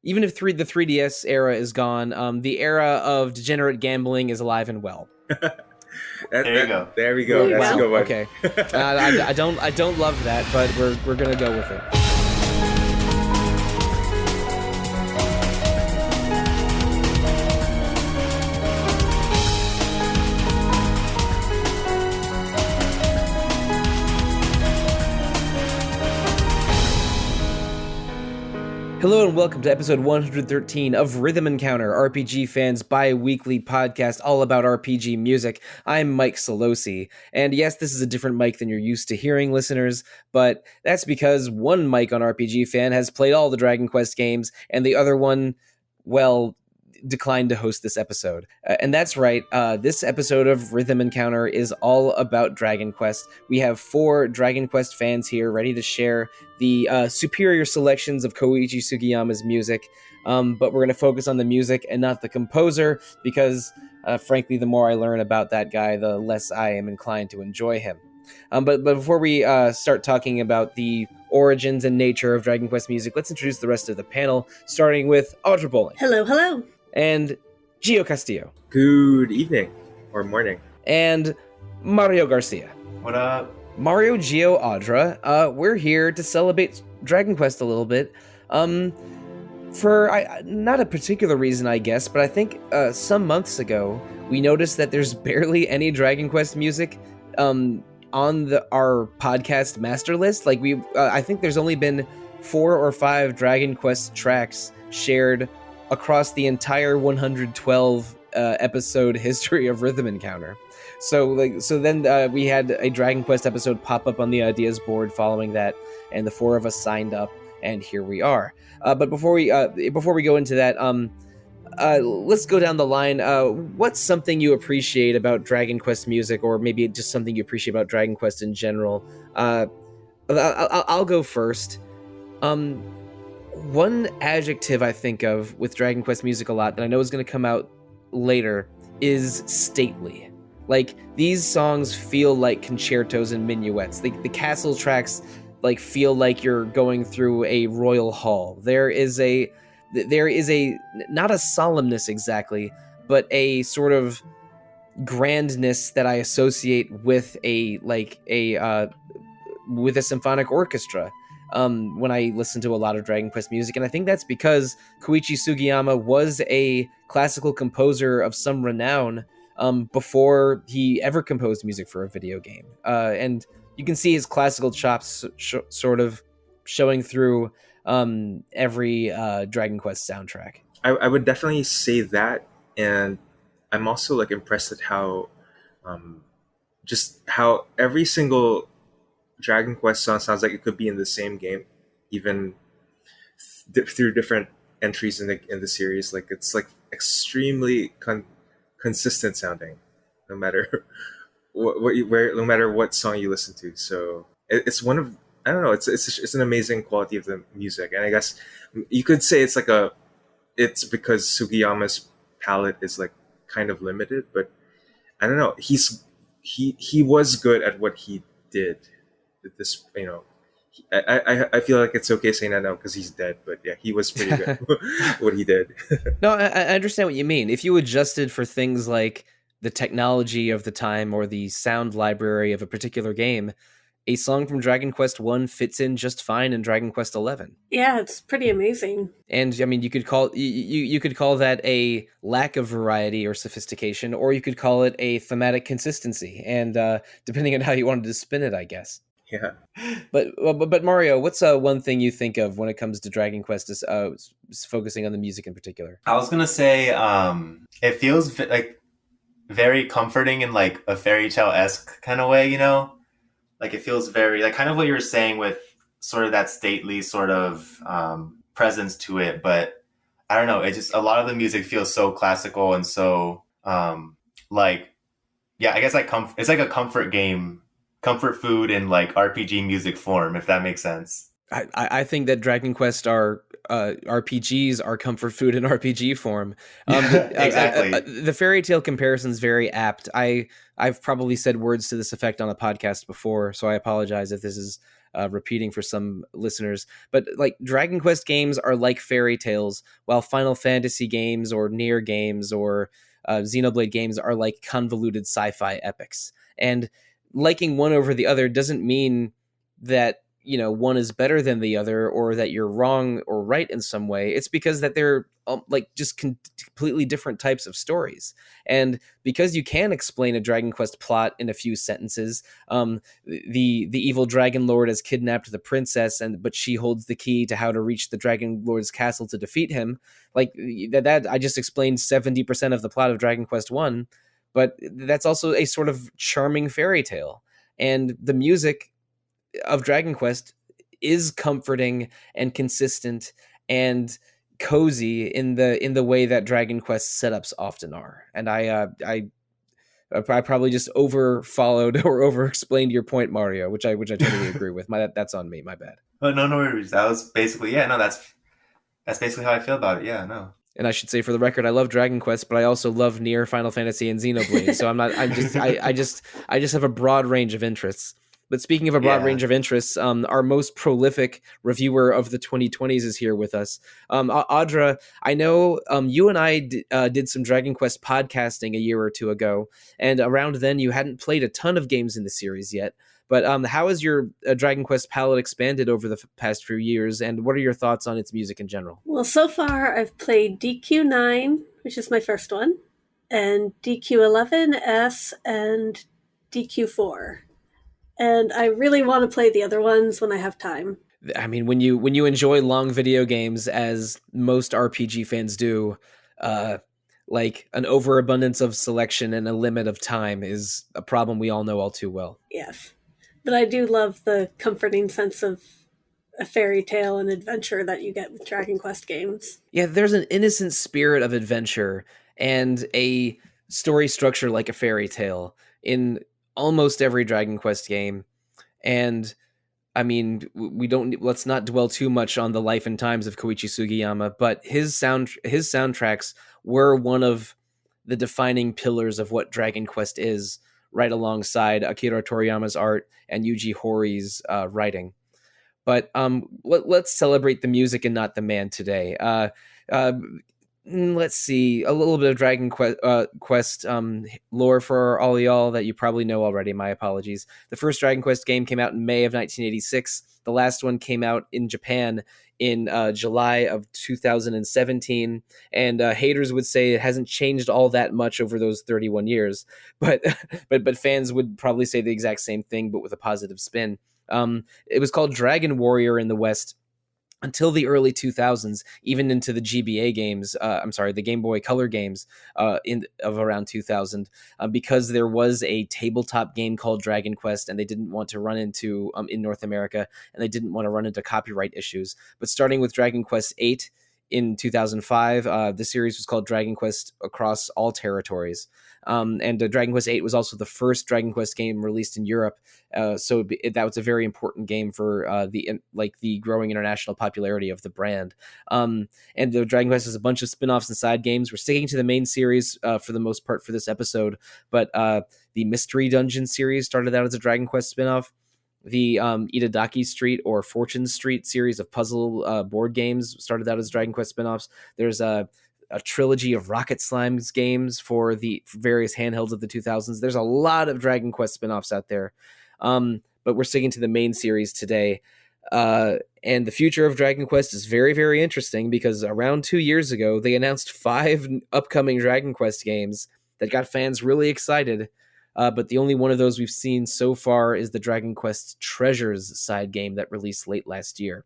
even if the 3DS era is gone, the era of degenerate gambling is alive and well. There you go. There we go. That's a good one. Okay. I don't love that, but we're gonna go with it. Hello and welcome to episode 113 of Rhythm Encounter, RPG fans' bi-weekly podcast all about RPG music. I'm Mike Sollosi, and yes, this is a different mic than you're used to hearing, listeners, but that's because one mic on RPG Fan has played all the Dragon Quest games, and the other one, well, declined to host this episode. And that's right, this episode of Rhythm Encounter is all about Dragon Quest. We have 4 Dragon Quest fans here ready to share the superior selections of Koichi Sugiyama's music, but we're going to focus on the music and not the composer, because frankly, the more I learn about that guy, the less I am inclined to enjoy him. But before we start talking about the origins and nature of Dragon Quest music, let's introduce the rest of the panel, starting with Audra Bowling. Hello, hello. And Gio Castillo. Good evening or morning. And Mario Garcia. What up? Mario, Gio, Audra, we're here to celebrate Dragon Quest a little bit. For not a particular reason, I guess, but I think some months ago we noticed that there's barely any Dragon Quest music on our podcast master list. Like I think there's only been 4 or 5 Dragon Quest tracks shared across the entire 112 episode history of Rhythm Encounter. So then we had a Dragon Quest episode pop up on the ideas board following that, and the 4 of us signed up, and here we are. But before we go into that, let's go down the line. What's something you appreciate about Dragon Quest music, or maybe just something you appreciate about Dragon Quest in general? I'll go first. One adjective I think of with Dragon Quest music a lot that I know is going to come out later is stately. Like, these songs feel like concertos and minuets. The castle tracks like feel like you're going through a royal hall. There is a not a solemnness exactly, but a sort of grandness that I associate with a symphonic orchestra. When I listen to a lot of Dragon Quest music, and I think that's because Koichi Sugiyama was a classical composer of some renown before he ever composed music for a video game. And you can see his classical chops sort of showing through every Dragon Quest soundtrack. I would definitely say that, and I'm also like impressed at how how every single Dragon Quest song sounds like it could be in the same game, even through different entries in the series. Like, it's like extremely consistent sounding, no matter no matter what song you listen to. So it's one of, I don't know, it's an amazing quality of the music, and I guess you could say it's it's because Sugiyama's palette is like kind of limited, but I don't know. He was good at what he did. This, I feel like it's okay saying that now because he's dead, but yeah, he was pretty good what he did. No, I understand what you mean. If you adjusted for things like the technology of the time or the sound library of a particular game, a song from Dragon Quest 1 fits in just fine in Dragon Quest 11. Yeah, it's pretty amazing. And I mean, you could call that a lack of variety or sophistication, or you could call it a thematic consistency, and depending on how you wanted to spin it, I guess. Yeah. But Mario, what's one thing you think of when it comes to Dragon Quest, is focusing on the music in particular? I was gonna say it feels like very comforting in like a fairy tale-esque kind of way, like it feels very like kind of what you were saying with sort of that stately sort of presence to it. But I don't know, it just, a lot of the music feels so classical and so I guess like it's like a comfort food in like RPG music form, if that makes sense. I think that Dragon Quest RPGs are comfort food in RPG form. Exactly. The fairy tale comparison is very apt. I've probably said words to this effect on a podcast before, so I apologize if this is repeating for some listeners. But like Dragon Quest games are like fairy tales, while Final Fantasy games or Nier games or Xenoblade games are like convoluted sci-fi epics. And liking one over the other doesn't mean that one is better than the other or that you're wrong or right in some way. It's because that they're like just completely different types of stories. And because you can explain a Dragon Quest plot in a few sentences, the evil dragon lord has kidnapped the princess, but she holds the key to how to reach the dragon lord's castle to defeat him. Like that I just explained 70% of the plot of Dragon Quest 1, but that's also a sort of charming fairy tale. And the music of Dragon Quest is comforting and consistent and cozy in the way that Dragon Quest setups often are. And I probably just over followed or over explained your point, Mario, which I totally agree with. That's on me. My bad. Oh, no worries. That was basically that's basically how I feel about it. Yeah, no. And I should say for the record, I love Dragon Quest, but I also love Nier, Final Fantasy, and Xenoblade. So I just have a broad range of interests. But speaking of a broad range of interests, our most prolific reviewer of the 2020s is here with us. Audra, I know you and I did some Dragon Quest podcasting a year or two ago, and around then you hadn't played a ton of games in the series yet. But how has your Dragon Quest palette expanded over the past few years, and what are your thoughts on its music in general? Well, so far I've played DQ9, which is my first one, and DQ11, S, and DQ4. And I really want to play the other ones when I have time. I mean, when you enjoy long video games, as most RPG fans do, like an overabundance of selection and a limit of time is a problem we all know all too well. Yes. But I do love the comforting sense of a fairy tale and adventure that you get with Dragon Quest games. Yeah, there's an innocent spirit of adventure and a story structure like a fairy tale in almost every Dragon Quest game. And I mean, let's not dwell too much on the life and times of Koichi Sugiyama, but his soundtracks were one of the defining pillars of what Dragon Quest is, right alongside Akira Toriyama's art and Yuji Horí's writing. But let's celebrate the music and not the man today. Let's see, a little bit of Dragon Quest lore for all y'all that you probably know already. My apologies. The first Dragon Quest game came out in May of 1986. The last one came out in Japan in July of 2017. And haters would say it hasn't changed all that much over those 31 years. But fans would probably say the exact same thing, but with a positive spin. It was called Dragon Warrior in the West until the early 2000s, even into the GBA games, the Game Boy Color games of around 2000, because there was a tabletop game called Dragon Quest, and they didn't want to run into, in North America, and they didn't want to run into copyright issues. But starting with Dragon Quest VIII in 2005, the series was called Dragon Quest Across All Territories. And Dragon Quest VIII was also the first Dragon Quest game released in Europe, so that was a very important game for the growing international popularity of the brand. And the Dragon Quest has a bunch of spin-offs and side games. We're sticking to the main series for the most part for this episode, but the Mystery Dungeon series started out as a Dragon Quest spin-off. The Itadaki Street or Fortune Street series of puzzle board games started out as Dragon Quest spin-offs. There's a trilogy of Rocket Slimes games for the various handhelds of the 2000s. There's a lot of Dragon Quest spin-offs out there, but we're sticking to the main series today. And the future of Dragon Quest is very, very interesting because around 2 years ago, they announced 5 upcoming Dragon Quest games that got fans really excited. But the only one of those we've seen so far is the Dragon Quest Treasures side game that released late last year.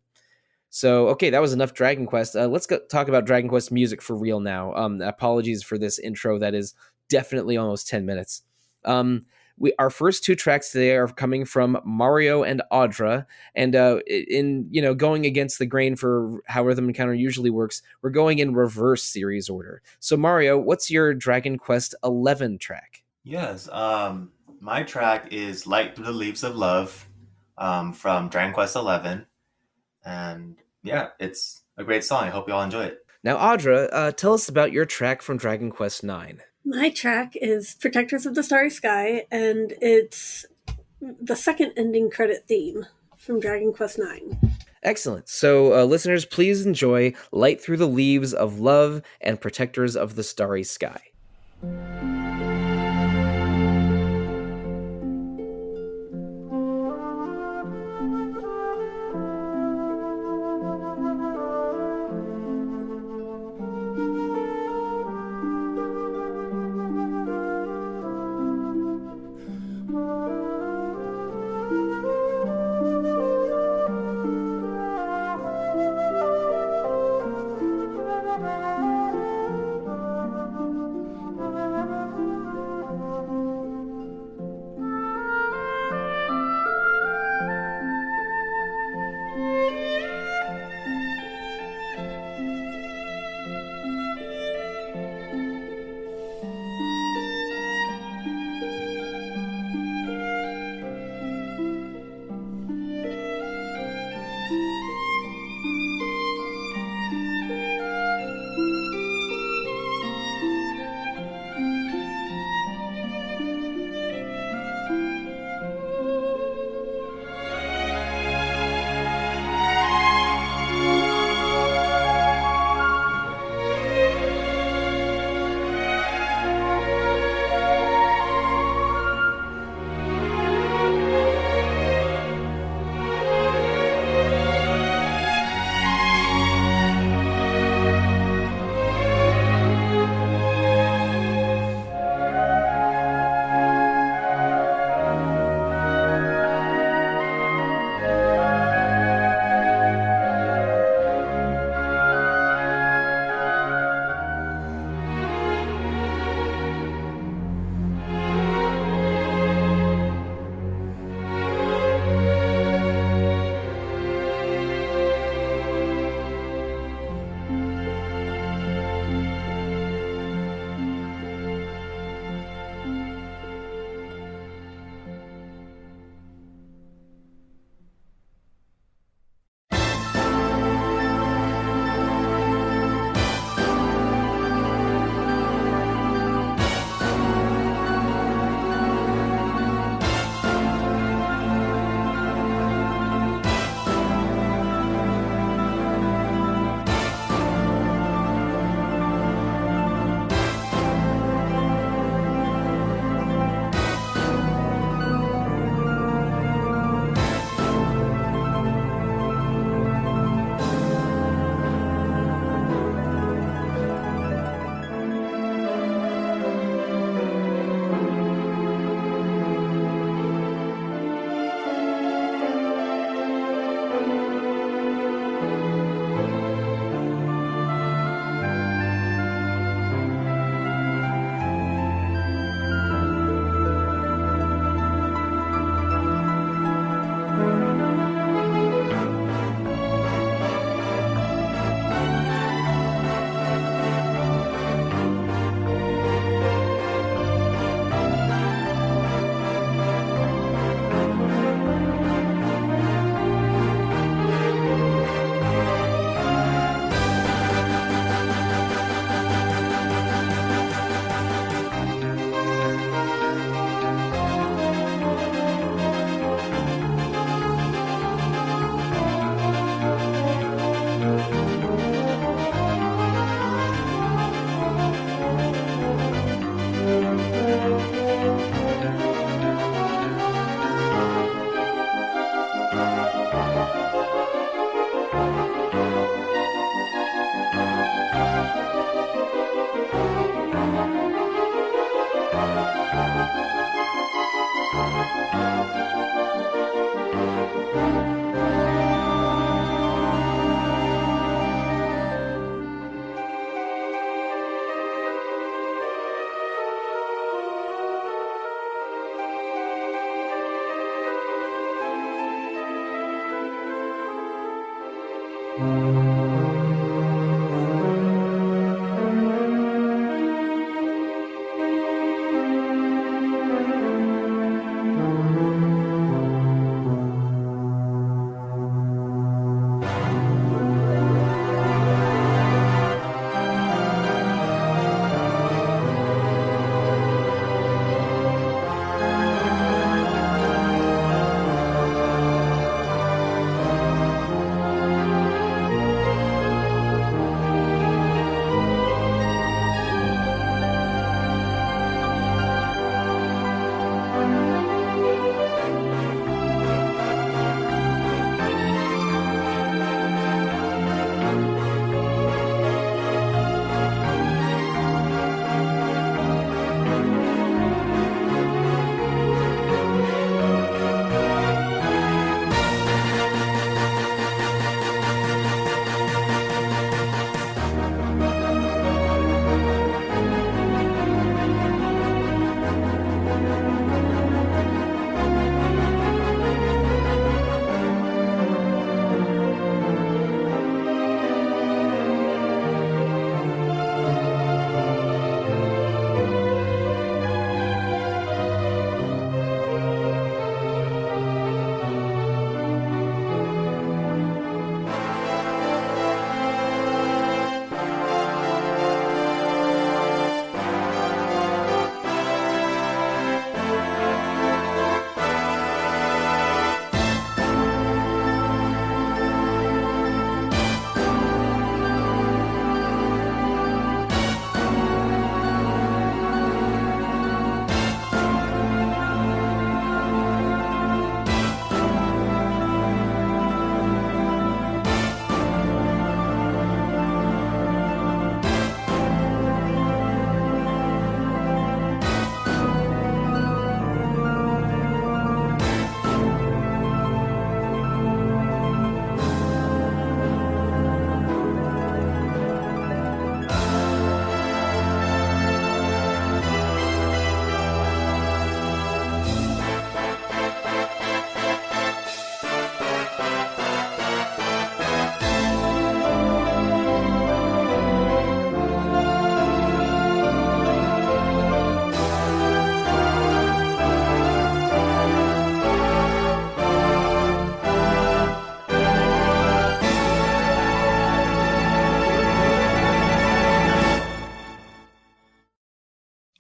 So, okay, that was enough Dragon Quest. Let's talk about Dragon Quest music for real now. Apologies for this intro that is definitely almost 10 minutes. Our first 2 tracks today are coming from Mario and Audra, and going against the grain for how Rhythm Encounter usually works, we're going in reverse series order. So, Mario, what's your Dragon Quest 11 track? Yes, my track is Light Through the Leaves of Love from Dragon Quest 11. And yeah, it's a great song. I hope you all enjoy it. Now, Audra, tell us about your track from Dragon Quest IX. My track is Protectors of the Starry Sky, and it's the second ending credit theme from Dragon Quest IX. Excellent. So, listeners, please enjoy Light Through the Leaves of Love and Protectors of the Starry Sky.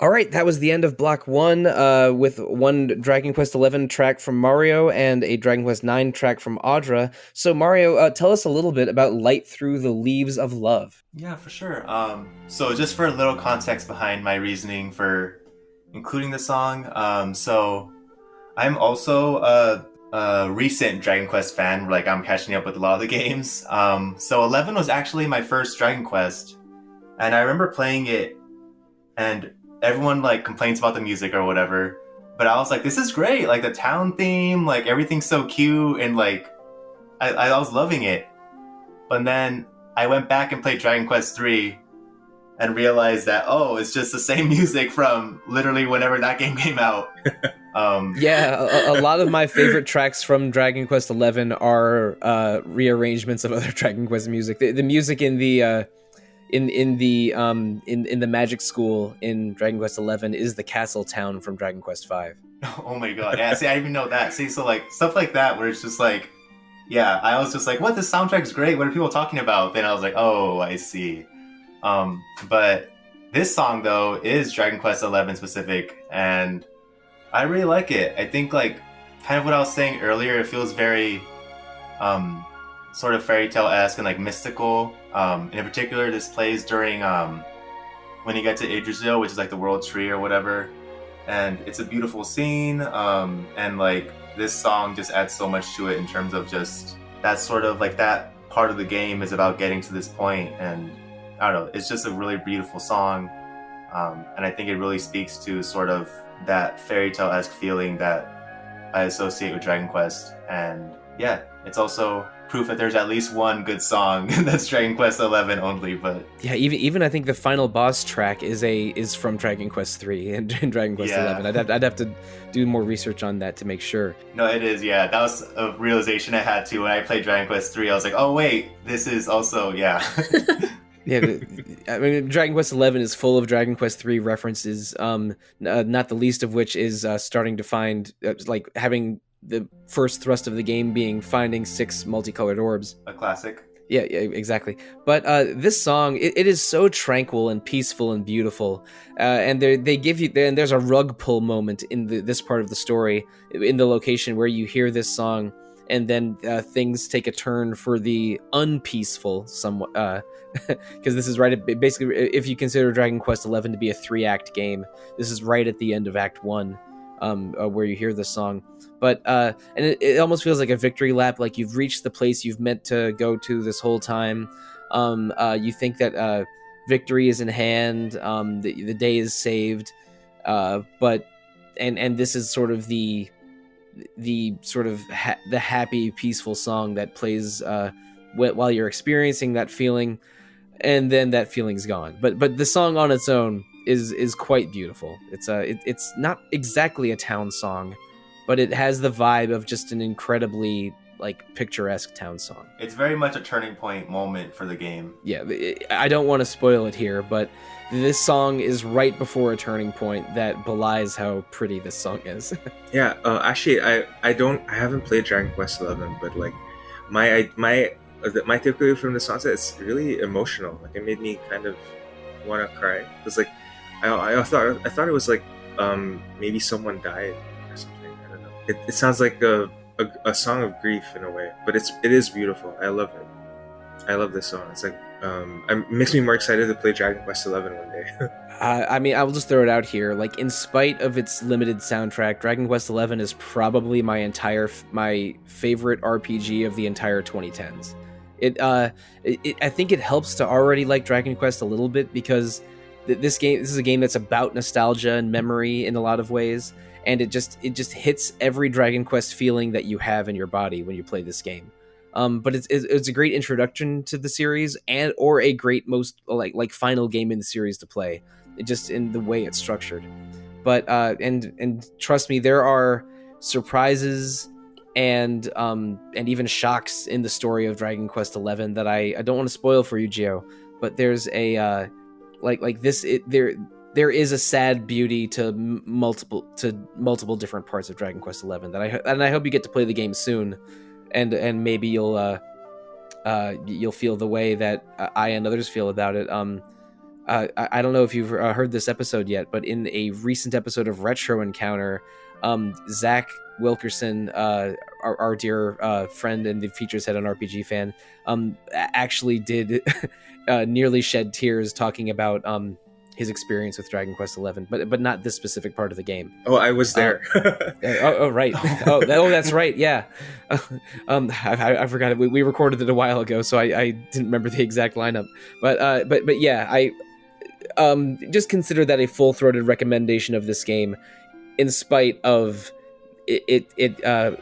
All right, that was the end of Block 1 with one Dragon Quest XI track from Mario and a Dragon Quest IX track from Audra. So Mario, tell us a little bit about Light Through the Leaves of Love. Yeah, for sure. So just for a little context behind my reasoning for including the song, so I'm also a recent Dragon Quest fan. Like, I'm catching up with a lot of the games. So 11 was actually my first Dragon Quest, and I remember playing it, and everyone like complains about the music or whatever, but I was like, this is great. Like the town theme, like everything's so cute, and like I was loving it. But then I went back and played Dragon Quest 3 and realized that, oh, it's just the same music from literally whenever that game came out. Yeah, a lot of my favorite tracks from Dragon Quest XI are rearrangements of other Dragon Quest music. The music in the in the Magic School in Dragon Quest XI is the castle town from Dragon Quest V. Oh my god! Yeah, see, I didn't even know that. See, so like stuff like that, where it's just like, yeah, I was just like, what? This soundtrack's great. What are people talking about? Then I was like, oh, I see. But this song though is Dragon Quest XI specific, and I really like it. I think like kind of what I was saying earlier, it feels very sort of fairy tale-esque and like mystical. And in particular, this plays during when you get to Yggdrasil, which is like the world tree or whatever, and it's a beautiful scene. And like this song just adds so much to it in terms of just that sort of like that part of the game is about getting to this point, and I don't know, it's just a really beautiful song. And I think it really speaks to sort of that fairy tale-esque feeling that I associate with Dragon Quest. And yeah, it's also proof that there's at least one good song that's Dragon Quest XI only. But yeah, even I think the final boss track is from Dragon Quest 3 and Dragon Quest XI. I'd have to do more research on that to make sure. No, it is. Yeah, that was a realization I had too when I played Dragon Quest 3. I was like, oh wait, this is also Yeah, I mean, Dragon Quest XI is full of Dragon Quest 3 references, not the least of which is starting to find, like, having the first thrust of the game being finding 6 multicolored orbs. A classic. Yeah, exactly. But this song, it is so tranquil and peaceful and beautiful, and they give you, and there's a rug pull moment in this part of the story, in the location where you hear this song, and then things take a turn for the unpeaceful somewhat, because this is right at, basically, if you consider Dragon Quest XI to be a 3-act game, this is right at the end of Act 1, where you hear this song. But and it almost feels like a victory lap, like you've reached the place you've meant to go to this whole time. You think that victory is in hand, the day is saved, but this is sort of the sort of the happy, peaceful song that plays while you're experiencing that feeling, and then that feeling's gone. But the song on its own is quite beautiful. It's not exactly a town song, but it has the vibe of just an incredibly like picturesque town song. It's very much a turning point moment for the game. Yeah, I don't want to spoil it here, but this song is right before a turning point that belies how pretty this song is. Yeah, actually, I haven't played Dragon Quest XI, but like my takeaway from the song is it's really emotional. Like it made me kind of want to cry. It's like I thought it was like maybe someone died or something. I don't know. It sounds like a song of grief in a way, but it is beautiful. I love it. I love this song. It's like it makes me more excited to play Dragon Quest XI one day. I mean, I will just throw it out here. Like, in spite of its limited soundtrack, Dragon Quest XI is probably my favorite RPG of the entire 2010s. I think it helps to already like Dragon Quest a little bit because this is a game that's about nostalgia and memory in a lot of ways, and it just hits every Dragon Quest feeling that you have in your body when you play this game. But it's a great introduction to the series, or a great most like final game in the series to play. It just in the way it's structured. But and trust me, there are surprises and even shocks in the story of Dragon Quest XI that I don't want to spoil for you, Gio. But there's a there is a sad beauty to multiple different parts of Dragon Quest XI that I hope you get to play the game soon. And maybe you'll feel the way that I and others feel about it. I don't know if you've heard this episode yet, but in a recent episode of Retro Encounter, Zach Wilkerson, our dear friend and the features head on RPG Fan, actually did nearly shed tears talking about his experience with Dragon Quest XI, but not this specific part of the game. Oh, I was there. Right. That's right. Yeah. I forgot it. We recorded it a while ago, so I didn't remember the exact lineup. But yeah, I just consider that a full-throated recommendation of this game, in spite of it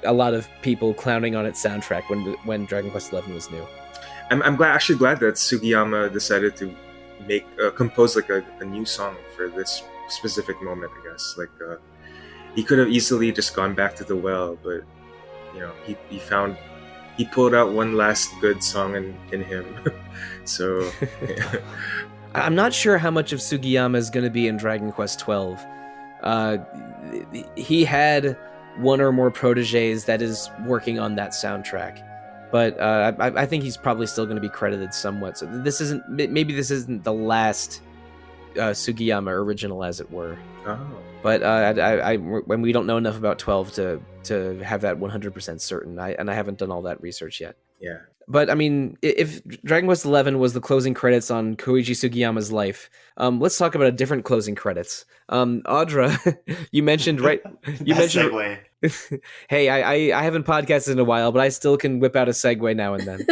a lot of people clowning on its soundtrack when Dragon Quest XI was new. I'm actually glad that Sugiyama decided to compose like a new song for this specific moment. I guess he could have easily just gone back to the well, but he pulled out one last good song in him. So yeah. I'm not sure how much of Sugiyama is going to be in Dragon Quest XII. He had one or more proteges that is working on that soundtrack, but I think he's probably still going to be credited somewhat. So this isn't the last Sugiyama original, as it were. Oh. But when we don't know enough about 12 to have that 100% certain, I haven't done all that research yet. Yeah. But I mean, if Dragon Quest XI was the closing credits on Koichi Sugiyama's life, let's talk about a different closing credits. Audra, you mentioned segue. Hey, I haven't podcasted in a while, but I still can whip out a segue now and then.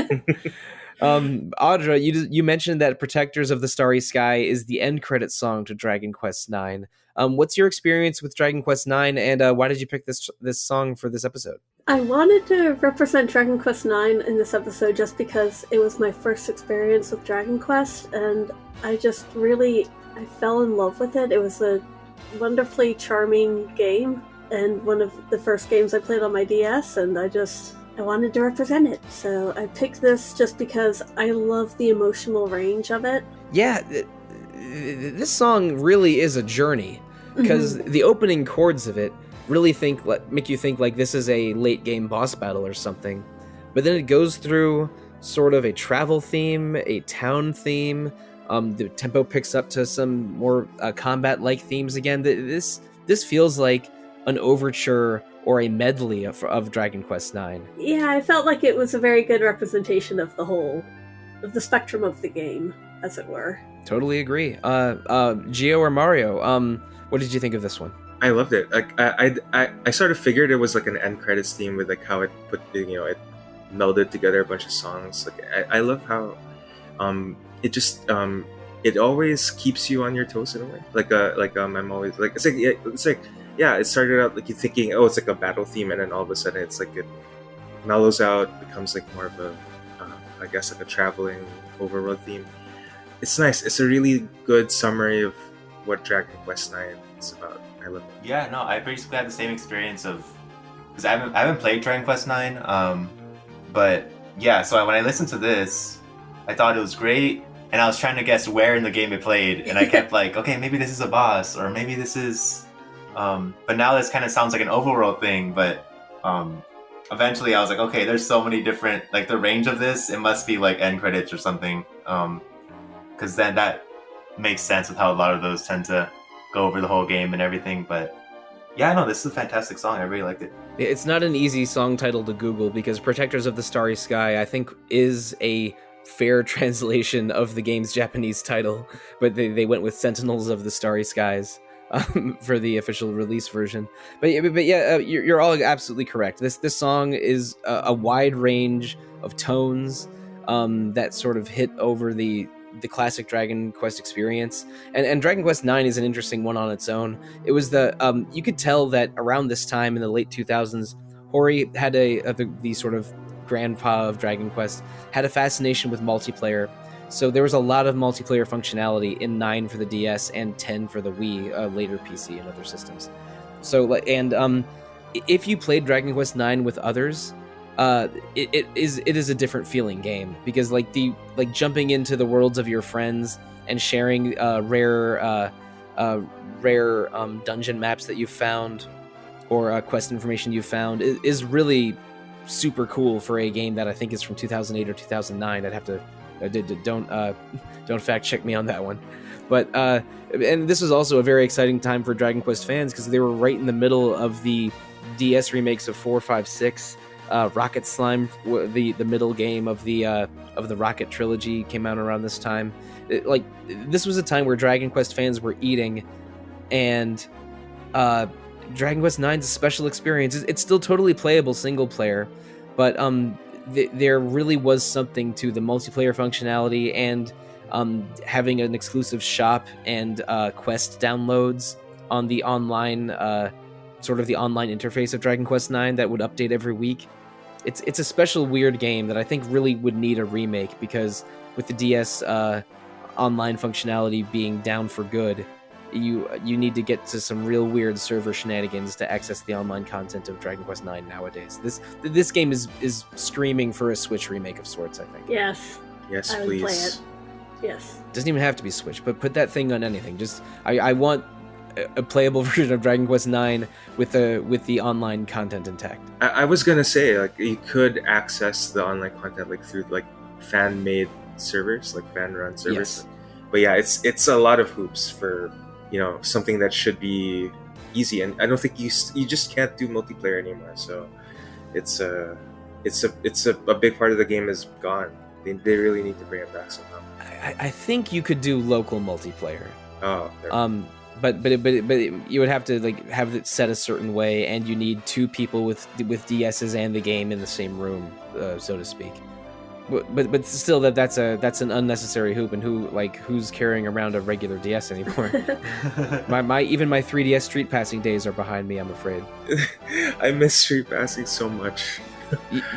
Audra, you mentioned that Protectors of the Starry Sky is the end credit song to Dragon Quest IX. What's your experience with Dragon Quest IX, and why did you pick this song for this episode? I wanted to represent Dragon Quest IX in this episode just because it was my first experience with Dragon Quest, and I fell in love with it. It was a wonderfully charming game, and one of the first games I played on my DS, and I wanted to represent it. So I picked this just because I love the emotional range of it. Yeah, this song really is a journey, because the opening chords of it really make you think like this is a late game boss battle or something, but then it goes through sort of a travel theme, a town theme. The tempo picks up to some more combat-like themes again. This feels like an overture or a medley of Dragon Quest IX. Yeah, I felt like it was a very good representation of the spectrum of the game, as it were. Totally agree. Gio or Mario, what did you think of this one? I loved it. Like I sort of figured it was like an end credits theme with like how it put it melded together a bunch of songs. Like I love how it just it always keeps you on your toes in a way. I'm always like it started out like you're thinking, oh, it's like a battle theme, and then all of a sudden it's like it mellows out, becomes like more of a I guess like a traveling overworld theme. It's nice. It's a really good summary of what Dragon Quest IX is about. I love it. Yeah, no, I basically had the same experience because I haven't played Dragon Quest IX, but yeah. So when I listened to this, I thought it was great, and I was trying to guess where in the game it played, and I kept like, okay, maybe this is a boss, or maybe this is. But now this kind of sounds like an overworld thing, but eventually I was like, okay, there's so many different, like the range of this, it must be like end credits or something, because then that makes sense with how a lot of those tend to go over the whole game and everything. But yeah, no, this is a fantastic song. I really liked it. It's not an easy song title to Google, because Protectors of the Starry Sky, I think, is a fair translation of the game's Japanese title, but they went with Sentinels of the Starry Skies for the official release version. But yeah, you're all absolutely correct. This song is a wide range of tones that sort of hit over the classic Dragon Quest experience, and Dragon Quest IX is an interesting one on its own. It was you could tell that around this time in the late 2000s, Hori had the sort of grandpa of Dragon Quest had a fascination with multiplayer. So there was a lot of multiplayer functionality in 9 for the DS and 10 for the Wii, later PC and other systems. So if you played Dragon Quest IX with others, it is a different feeling game, because like jumping into the worlds of your friends and sharing rare dungeon maps that you've found or quest information you've found is really super cool for a game that I think is from 2008 or 2009. I'd have to Don't fact check me on that one. But and this was also a very exciting time for Dragon Quest fans because they were right in the middle of the DS remakes of 4, 5, 6. Rocket Slime, the middle game of the Rocket trilogy, came out around this time. This was a time where Dragon Quest fans were eating, and Dragon Quest IX's a special experience. It's still totally playable single player, but there really was something to the multiplayer functionality and having an exclusive shop and quest downloads on the online sort of the online interface of Dragon Quest IX that would update every week. It's a special weird game that I think really would need a remake, because with the DS online functionality being down for good, you need to get to some real weird server shenanigans to access the online content of Dragon Quest IX nowadays. This game is screaming for a Switch remake of sorts, I think. Yes. Yes, I would please. play it. Yes. Doesn't even have to be Switch, but put that thing on anything. Just I want a playable version of Dragon Quest IX with the online content intact. I was gonna say, like, you could access the online content like through like fan-made servers, like fan-run servers. Yes. But yeah, it's a lot of hoops for, you know, something that should be easy, and I don't think you just can't do multiplayer anymore. So it's a big part of the game is gone. They really need to bring it back somehow. I think you could do local multiplayer. Oh. But you would have to like have it set a certain way, and you need two people with DSs and the game in the same room, so to speak. But still, that's an unnecessary hoop, and who's carrying around a regular DS anymore? Even my 3DS Street Passing days are behind me, I'm afraid. I miss Street Passing so much.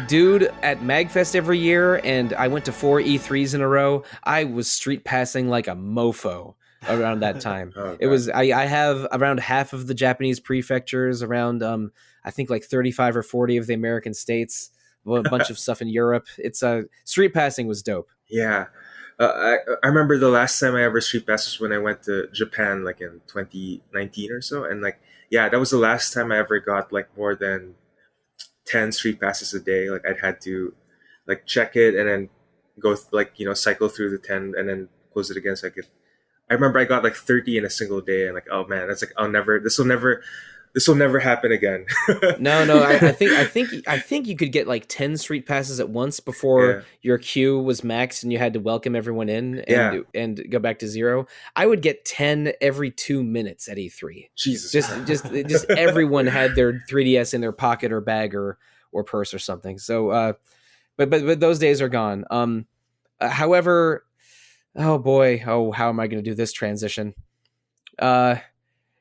Dude, at MagFest every year, and I went to 4 E3s in a row, I was Street Passing like a mofo around that time. Oh, it was I have around half of the Japanese prefectures, around I think like 35 or 40 of the American states, a bunch of stuff in Europe. It's Street Passing was dope. Yeah. I remember the last time I ever Street Passed was when I went to Japan, like in 2019 or so, and like, yeah, that was the last time I ever got like more than 10 Street Passes a day. Like, I'd had to like check it and then go cycle through the 10 and then close it again so I could. I remember I got like 30 in a single day, and like, oh man, that's like, this will never happen again. No, I think you could get like 10 Street Passes at once before your queue was maxed and you had to welcome everyone in and go back to 0. I would get 10 every 2 minutes at E3. Jesus. Just everyone had their 3DS in their pocket or bag or purse or something. So but those days are gone. However, oh boy, how am I going to do this transition?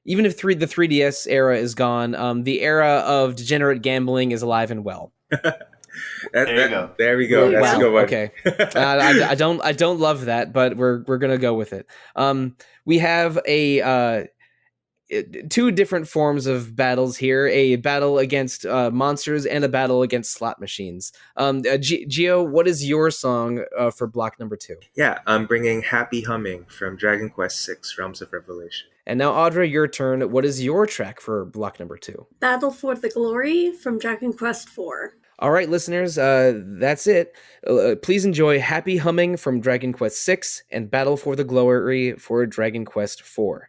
Even if the 3DS era is gone, the era of degenerate gambling is alive and well. There you go. There we go. That's a good one. Okay. I don't love that, but we're gonna go with it. We have two different forms of battles here: a battle against monsters and a battle against slot machines. Gio, what is your song for block number 2? Yeah, I'm bringing "Happy Humming" from Dragon Quest VI: Realms of Revelation. And now, Audra, your turn. What is your track for block number 2? Battle for the Glory from Dragon Quest IV. All right, listeners, that's it. Please enjoy Happy Humming from Dragon Quest VI and Battle for the Glory for Dragon Quest IV.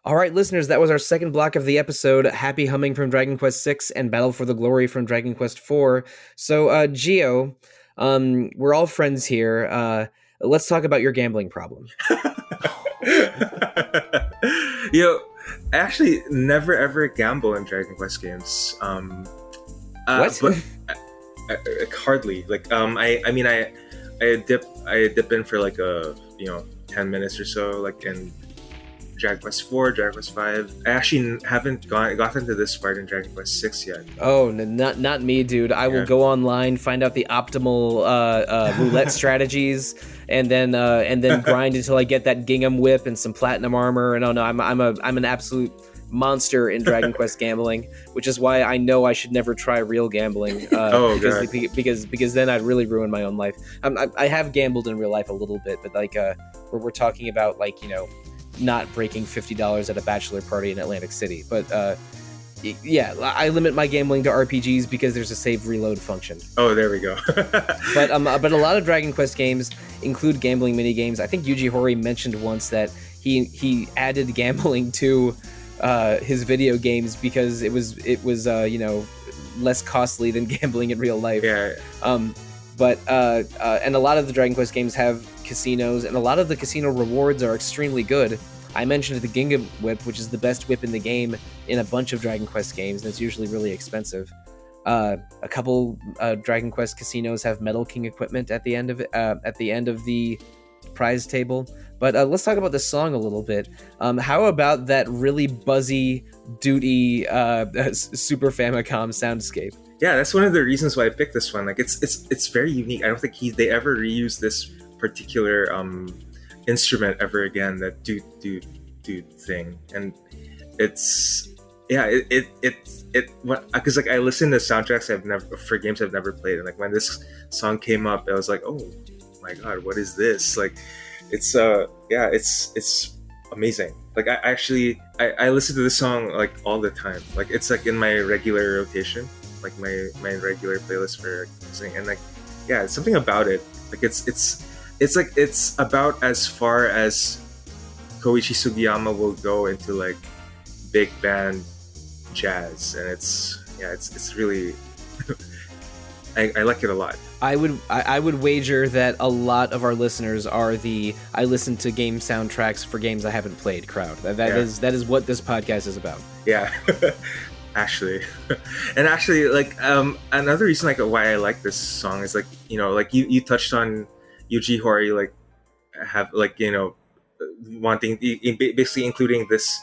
All right, listeners, that was our second block of the episode, Happy Humming from Dragon Quest VI and Battle for the Glory from Dragon Quest IV. So, Gio, we're all friends here. Let's talk about your gambling problem. I actually never ever gamble in Dragon Quest games. What? But hardly. Like, I dip in for like 10 minutes or so, like in Dragon Quest 4, Dragon Quest 5. I actually haven't gotten to this part in Dragon Quest 6 yet. Oh, not me, dude. I will go online, find out the optimal roulette strategies, and then grind until I get that gingham whip and some platinum armor. And I'm an absolute monster in Dragon Quest gambling, which is why I know I should never try real gambling. Because then I'd really ruin my own life. I have gambled in real life a little bit, but like we're talking about like not breaking $50 at a bachelor party in Atlantic City. But yeah, I limit my gambling to RPGs because there's a save reload function. Oh, there we go. But a lot of Dragon Quest games include gambling mini games. I think Yuji Horii mentioned once that he added gambling to his video games because it was less costly than gambling in real life. Yeah. And a lot of the Dragon Quest games have casinos, and a lot of the casino rewards are extremely good. I mentioned the Gingham Whip, which is the best whip in the game in a bunch of Dragon Quest games, and it's usually really expensive. A couple Dragon Quest casinos have Metal King equipment at the end of the prize table. But let's talk about the song a little bit. How about that really buzzy, duty Super Famicom soundscape? Yeah, that's one of the reasons why I picked this one. Like, it's very unique. I don't think they ever reused this particular instrument ever again. That doot thing, and it's because like I listen to soundtracks for games I've never played, and like when this song came up, I was like, oh my god, what is this? Like, it's amazing. Like I listen to this song like all the time. Like it's like in my regular rotation, like my regular playlist for listening, and like yeah, it's something about it. Like it's about as far as Koichi Sugiyama will go into like big band jazz, and it's really I like it a lot. I would wager that a lot of our listeners are the I listen to game soundtracks for games I haven't played crowd. That is what this podcast is about. Yeah. Actually, like another reason like why I like this song is like like you touched on Yuji Horii, like have like wanting basically including this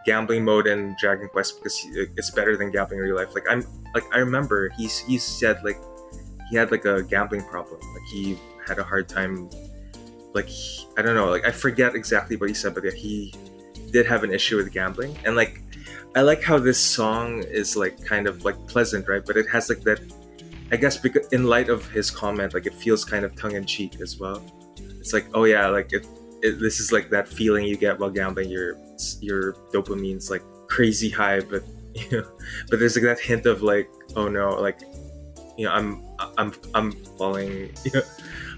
gambling mode in Dragon Quest because it's better than gambling in real life. Like I remember he said like he had like a gambling problem, like he had a hard time, like I don't know, like I forget exactly what he said, but yeah, he did have an issue with gambling. And like I like how this song is like kind of like pleasant, right? But it has like that, I guess, because in light of his comment, like it feels kind of tongue-in-cheek as well. It's like, oh yeah, like this is like that feeling you get while gambling. Your dopamine's like crazy high, but but there's like that hint of like, oh no, like I'm falling,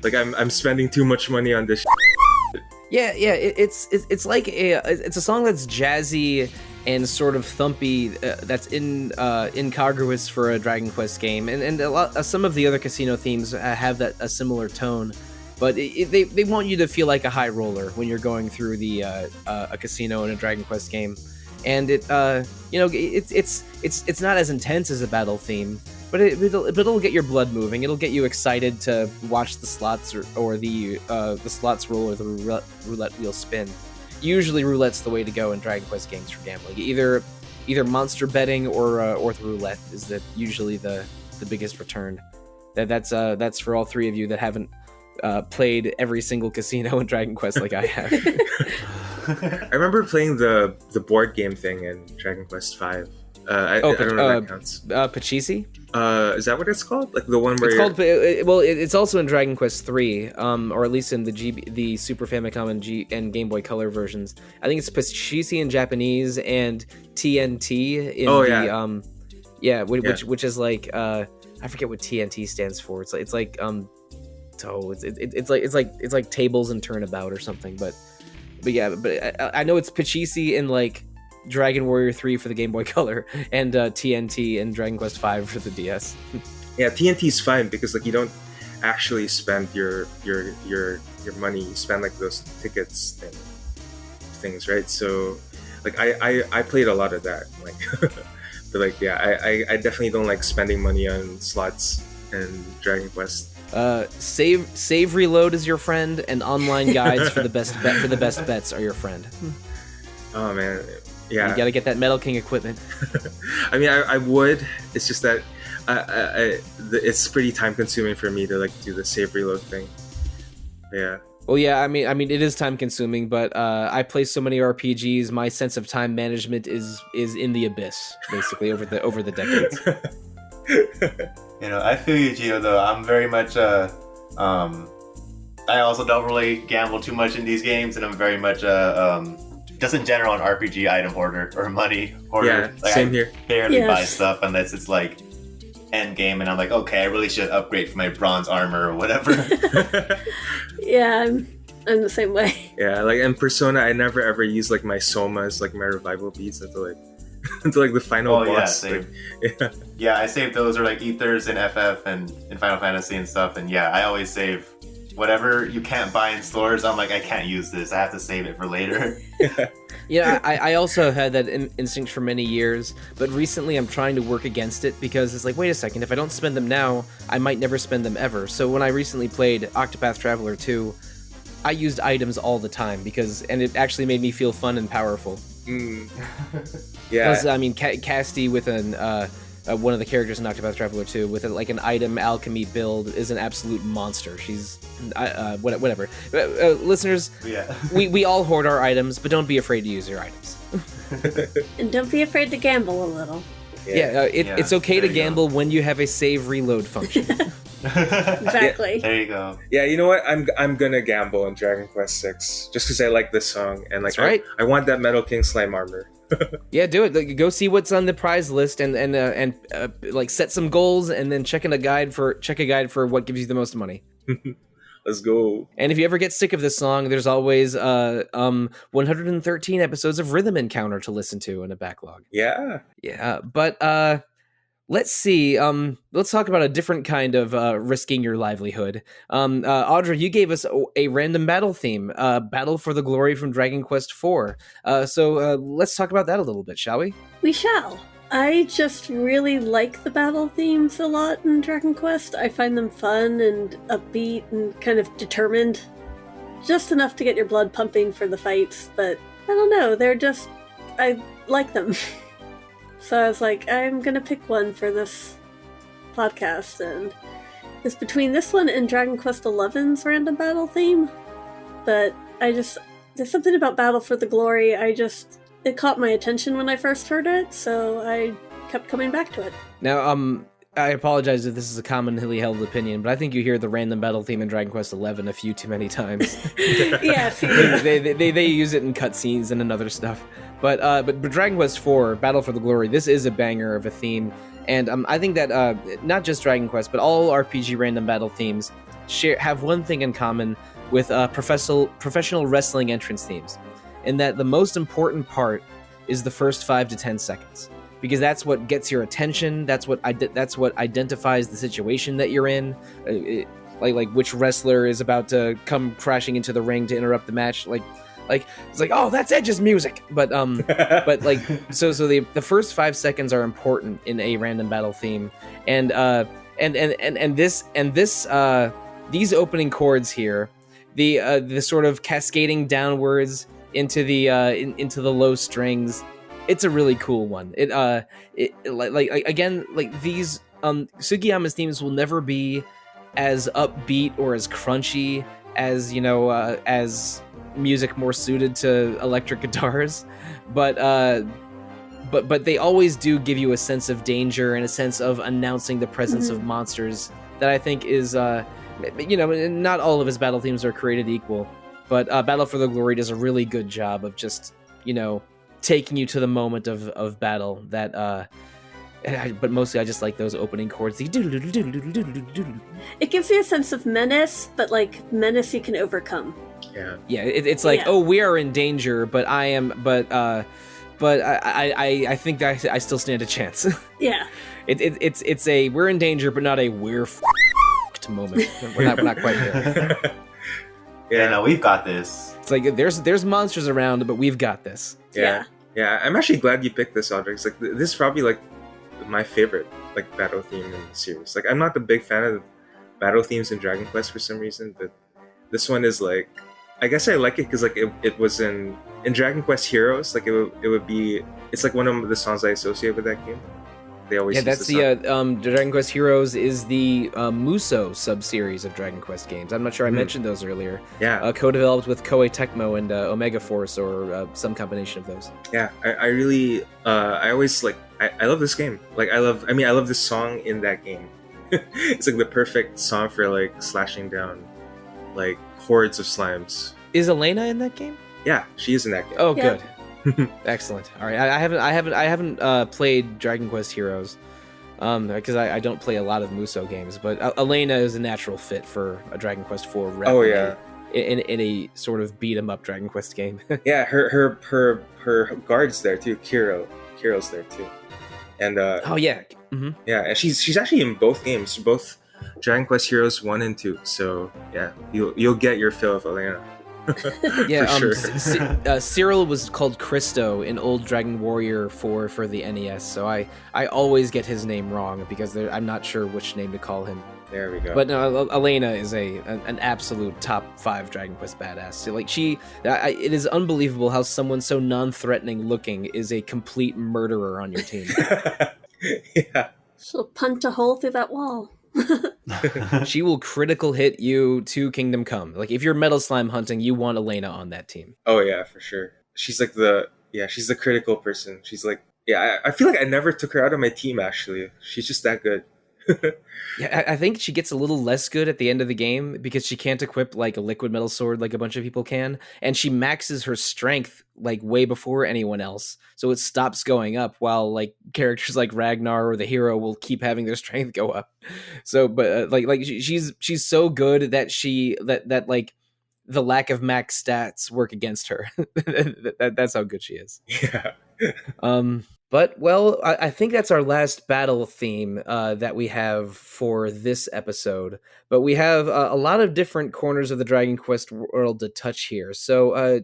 like I'm spending too much money on this. Yeah, it's like it's a song that's jazzy and sort of thumpy, that's incongruous for a Dragon Quest game, and some of the other casino themes have a similar tone, but they want you to feel like a high roller when you're going through a casino in a Dragon Quest game, and it's not as intense as a battle theme, but it'll get your blood moving. It'll get you excited to watch the slots or the slots roll or the roulette wheel spin. Usually roulette's the way to go in Dragon Quest games for gambling. Either monster betting or the roulette is usually the biggest return. That's for all three of you that haven't played every single casino in Dragon Quest like I have. I remember playing the board game thing in Dragon Quest V. I don't know if that counts. Pachisi? Is that what it's called? Like the one where it's also in Dragon Quest 3, or at least in the Super Famicom and Game Boy Color versions. I think it's Pachisi in Japanese and TNT in which is like I forget what TNT stands for. It's like tables and turnabout or something, but I know it's Pachisi in like Dragon Warrior 3 for the Game Boy Color and TNT and Dragon Quest 5 for the DS. Yeah, TNT's fine because like you don't actually spend your money. You spend like those tickets and things, right? So like I played a lot of that. Like, but like yeah, I definitely don't like spending money on slots and Dragon Quest. Save reload is your friend, and online guides for the best bets are your friend. Oh man, yeah. You got to get that Metal King equipment. I mean, I would. It's just that it's pretty time consuming for me to like do the save reload thing. Yeah. Well, yeah. I mean, it is time consuming, but I play so many RPGs. My sense of time management is in the abyss, basically over the decades. You know, I feel you, Gio, though. I'm very much I also don't really gamble too much in these games, and I'm very much just in general an RPG item hoarder or money hoarder. Yeah, like, same here. Barely buy stuff unless it's like end game, and I'm like, okay, I really should upgrade for my bronze armor or whatever. Yeah, I'm the same way. Yeah, like in Persona, I never ever use like my somas, like my revival beads until like until like the final boss. Yeah, same. Yeah, I save those or like ethers in FF and in Final Fantasy and stuff, and yeah, I always save whatever you can't buy in stores. I'm like, I can't use this. I have to save it for later. Yeah, I also had that instinct for many years, but recently I'm trying to work against it because it's like, wait a second, if I don't spend them now, I might never spend them ever. So when I recently played Octopath Traveler 2, I used items all the time and it actually made me feel fun and powerful. Yeah. Plus, I mean, Casti with one of the characters in Octopath Traveler 2 with like an item alchemy build is an absolute monster. She's whatever. Listeners, Yeah. we all hoard our items, but don't be afraid to use your items. And don't be afraid to gamble a little. It's okay to there you gamble when you have a save reload function. Exactly. There you go. Yeah, you know what? I'm gonna gamble on Dragon Quest 6 just because I like this song and like That's right. I want that Metal King slime armor. Yeah, do it. Like, go see what's on the prize list and like set some goals and then check a guide for what gives you the most money. Let's go. And if you ever get sick of this song, there's always 113 episodes of Rhythm Encounter to listen to in a backlog. Yeah. Yeah, but let's see. Let's talk about a different kind of risking your livelihood. Audra, you gave us a random battle theme, Battle for the Glory from Dragon Quest IV. So let's talk about that a little bit, shall we? We shall. I just really like the battle themes a lot in Dragon Quest. I find them fun and upbeat and kind of determined. Just enough to get your blood pumping for the fights, but I don't know, I like them. So I was like, I'm gonna pick one for this podcast, and it's between this one and Dragon Quest XI's random battle theme. But there's something about Battle for the Glory, it caught my attention when I first heard it, so I kept coming back to it. Now, I apologize if this is a commonly held opinion, but I think you hear the random battle theme in Dragon Quest XI a few too many times. Yes, they use it in cutscenes and in other stuff. But Dragon Quest IV, Battle for the Glory, this is a banger of a theme, and I think that not just Dragon Quest, but all RPG random battle themes have one thing in common with professional wrestling entrance themes, in that the most important part is the first 5 to 10 seconds. Because that's what gets your attention. That's what identifies the situation that you're in. Like which wrestler is about to come crashing into the ring to interrupt the match. Like it's like, oh, that's Edge's music. But but like so the first 5 seconds are important in a random battle theme. And these opening chords here, the sort of cascading downwards into the low strings. It's a really cool one. These Sugiyama's themes will never be as upbeat or as crunchy as as music more suited to electric guitars, but they always do give you a sense of danger and a sense of announcing the presence of monsters that I think is not all of his battle themes are created equal, but Battle for the Glory does a really good job of just taking you to the moment of battle that but mostly I just like those opening chords. It gives you a sense of menace, but like menace you can overcome. Yeah. Yeah, it's like, Yeah. oh, we are in danger, but I think that I still stand a chance. Yeah. It's a we're in danger, but not a we're f***ed moment. We're not quite there. Yeah, no, we've got this. It's like there's monsters around, but we've got this. Yeah. Yeah, I'm actually glad you picked this, Audra. It's like this is probably like my favorite like battle theme in the series. Like I'm not a big fan of battle themes in Dragon Quest for some reason, but this one is like, I guess I like it because like it was in Dragon Quest Heroes. Like it would be, it's like one of the songs I associate with that game. They always use that's the Dragon Quest Heroes is the Muso sub-series of Dragon Quest games. I'm not sure I mentioned those earlier. Yeah. Co-developed with Koei Tecmo and Omega Force, or some combination of those. Yeah, I really, I always like, I love this game. Like I love this song in that game. It's like the perfect song for like slashing down like hordes of slimes. Is Elena in that game? Yeah, she is in that game. Oh, Yeah. good. Excellent. All right, I haven't played Dragon Quest Heroes, because I don't play a lot of Muso games. But Elena is a natural fit for a Dragon Quest 4 rep. Oh yeah, in a sort of beat 'em up Dragon Quest game. yeah. Her guard's there too. Kiro's there too, and Oh yeah. Mm-hmm. yeah, and she's actually in both games, both Dragon Quest Heroes 1 and 2. So yeah, you'll get your fill of Elena. Yeah, For sure. Cyril was called Christo in Old Dragon Warrior 4 for the NES, so I always get his name wrong because I'm not sure which name to call him. There we go. But no, Elena is an absolute top 5 Dragon Quest badass. So, like it is unbelievable how someone so non-threatening looking is a complete murderer on your team. Yeah. She'll punch a hole through that wall. She will critical hit you to Kingdom Come. Like if you're Metal Slime hunting, you want Elena on that team. Oh yeah, for sure. She's like she's the critical person. She's like, yeah, I feel like I never took her out of my team actually. She's just that good. Yeah, I think she gets a little less good at the end of the game because she can't equip like a liquid metal sword like a bunch of people can, and she maxes her strength like way before anyone else, so it stops going up, while like characters like Ragnar or the hero will keep having their strength go up. So but she's so good that that like the lack of max stats work against her. That's how good she is. Yeah. But, well, I think that's our last battle theme that we have for this episode. But we have a lot of different corners of the Dragon Quest world to touch here. So,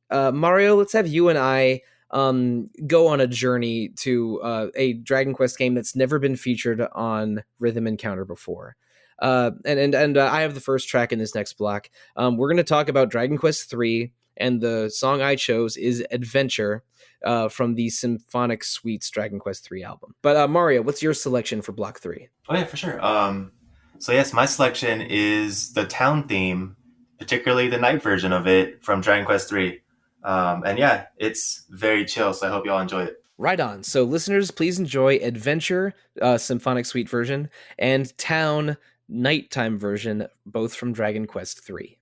Mario, let's have you and I go on a journey to a Dragon Quest game that's never been featured on Rhythm Encounter before. And I have the first track in this next block. We're going to talk about Dragon Quest 3, and the song I chose is Adventure, from the Symphonic Suite's Dragon Quest 3 album. But Mario, what's your selection for block 3? Oh yeah, for sure. So yes, my selection is the town theme, particularly the night version of it from Dragon Quest 3. And yeah, it's very chill, so I hope you all enjoy it. Right on. So listeners, please enjoy Adventure, Symphonic Suite version, and Town Nighttime version, both from Dragon Quest 3.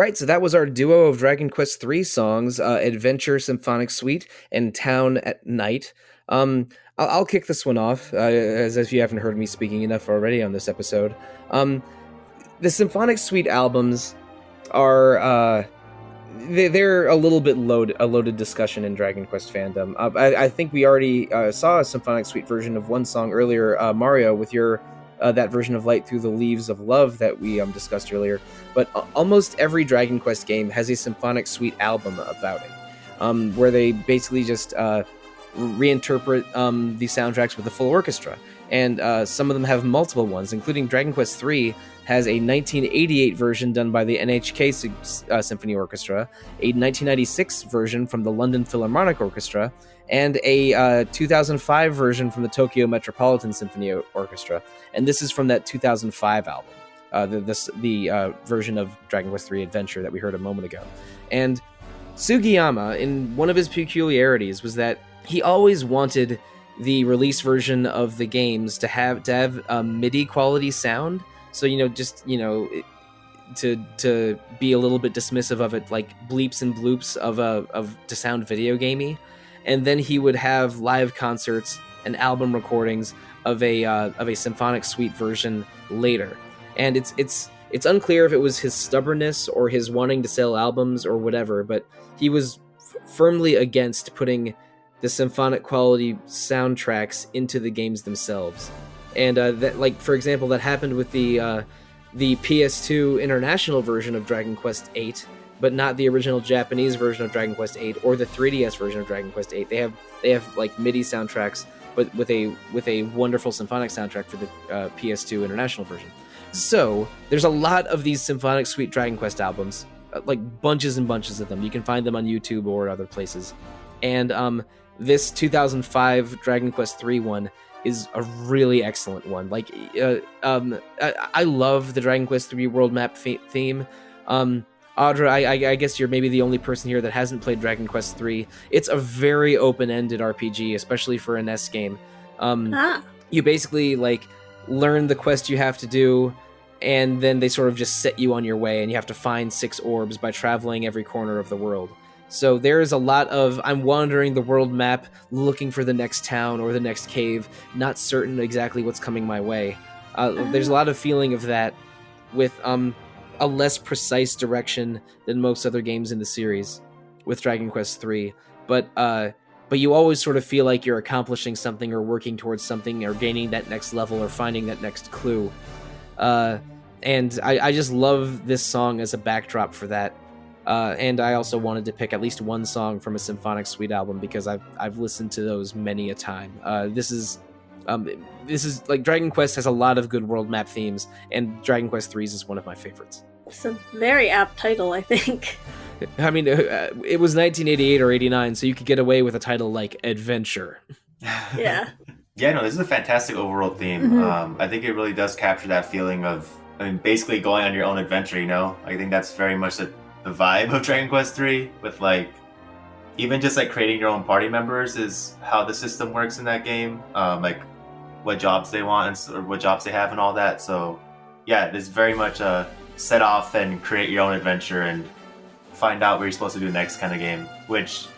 right, so that was our duo of Dragon Quest III songs, Adventure Symphonic Suite and Town at Night. I'll kick this one off, as if you haven't heard me speaking enough already on this episode. The Symphonic Suite albums are they're a little bit a loaded discussion in Dragon Quest fandom. I think we already saw a Symphonic Suite version of one song earlier, Mario, with your that version of Light Through the Leaves of Love that we discussed earlier. But almost every Dragon Quest game has a Symphonic Suite album about it, where they basically just reinterpret the soundtracks with a full orchestra. And some of them have multiple ones, including Dragon Quest III has a 1988 version done by the NHK Symphony Orchestra, a 1996 version from the London Philharmonic Orchestra, and a 2005 version from the Tokyo Metropolitan Symphony Orchestra. And this is from that 2005 album, the version of Dragon Quest III Adventure that we heard a moment ago. And Sugiyama, in one of his peculiarities, was that he always wanted the release version of the games to have a MIDI quality sound. So, to be a little bit dismissive of it, like bleeps and bloops to sound video gamey. And then he would have live concerts and album recordings of a symphonic suite version later. And it's unclear if it was his stubbornness or his wanting to sell albums or whatever, but he was firmly against putting the symphonic quality soundtracks into the games themselves. And that, like, for example, that happened with the PS2 international version of Dragon Quest VIII, but not the original Japanese version of Dragon Quest VIII or the 3DS version of Dragon Quest VIII. They have like MIDI soundtracks, but with a wonderful symphonic soundtrack for the PS2 international version. So there's a lot of these Symphonic Suite Dragon Quest albums, like bunches and bunches of them. You can find them on YouTube or other places. And this 2005 Dragon Quest III one is a really excellent one. Like, I love the Dragon Quest III world map theme. Audra, I guess you're maybe the only person here that hasn't played Dragon Quest III. It's a very open-ended RPG, especially for an NES game. You basically, like, learn the quest you have to do, and then they sort of just set you on your way, and you have to find 6 orbs by traveling every corner of the world. So there's a lot of, I'm wandering the world map, looking for the next town or the next cave, not certain exactly what's coming my way. There's a lot of feeling of that with a less precise direction than most other games in the series with Dragon Quest III. But you always sort of feel like you're accomplishing something or working towards something or gaining that next level or finding that next clue. And I just love this song as a backdrop for that. And I also wanted to pick at least one song from a Symphonic Suite album because I've listened to those many a time. This is like, Dragon Quest has a lot of good world map themes, and Dragon Quest III is one of my favorites. It's a very apt title, I think. I mean, it was 1988 or 89, so you could get away with a title like Adventure. Yeah. Yeah, no, this is a fantastic overall theme. Mm-hmm. I think it really does capture that feeling of, basically going on your own adventure, you know? I think that's very much the vibe of Dragon Quest III, with, like, even just, like, creating your own party members is how the system works in that game. Like, what jobs they want or what jobs they have and all that. So, yeah, it's very much a set off and create your own adventure and find out what you're supposed to do next kind of game, which,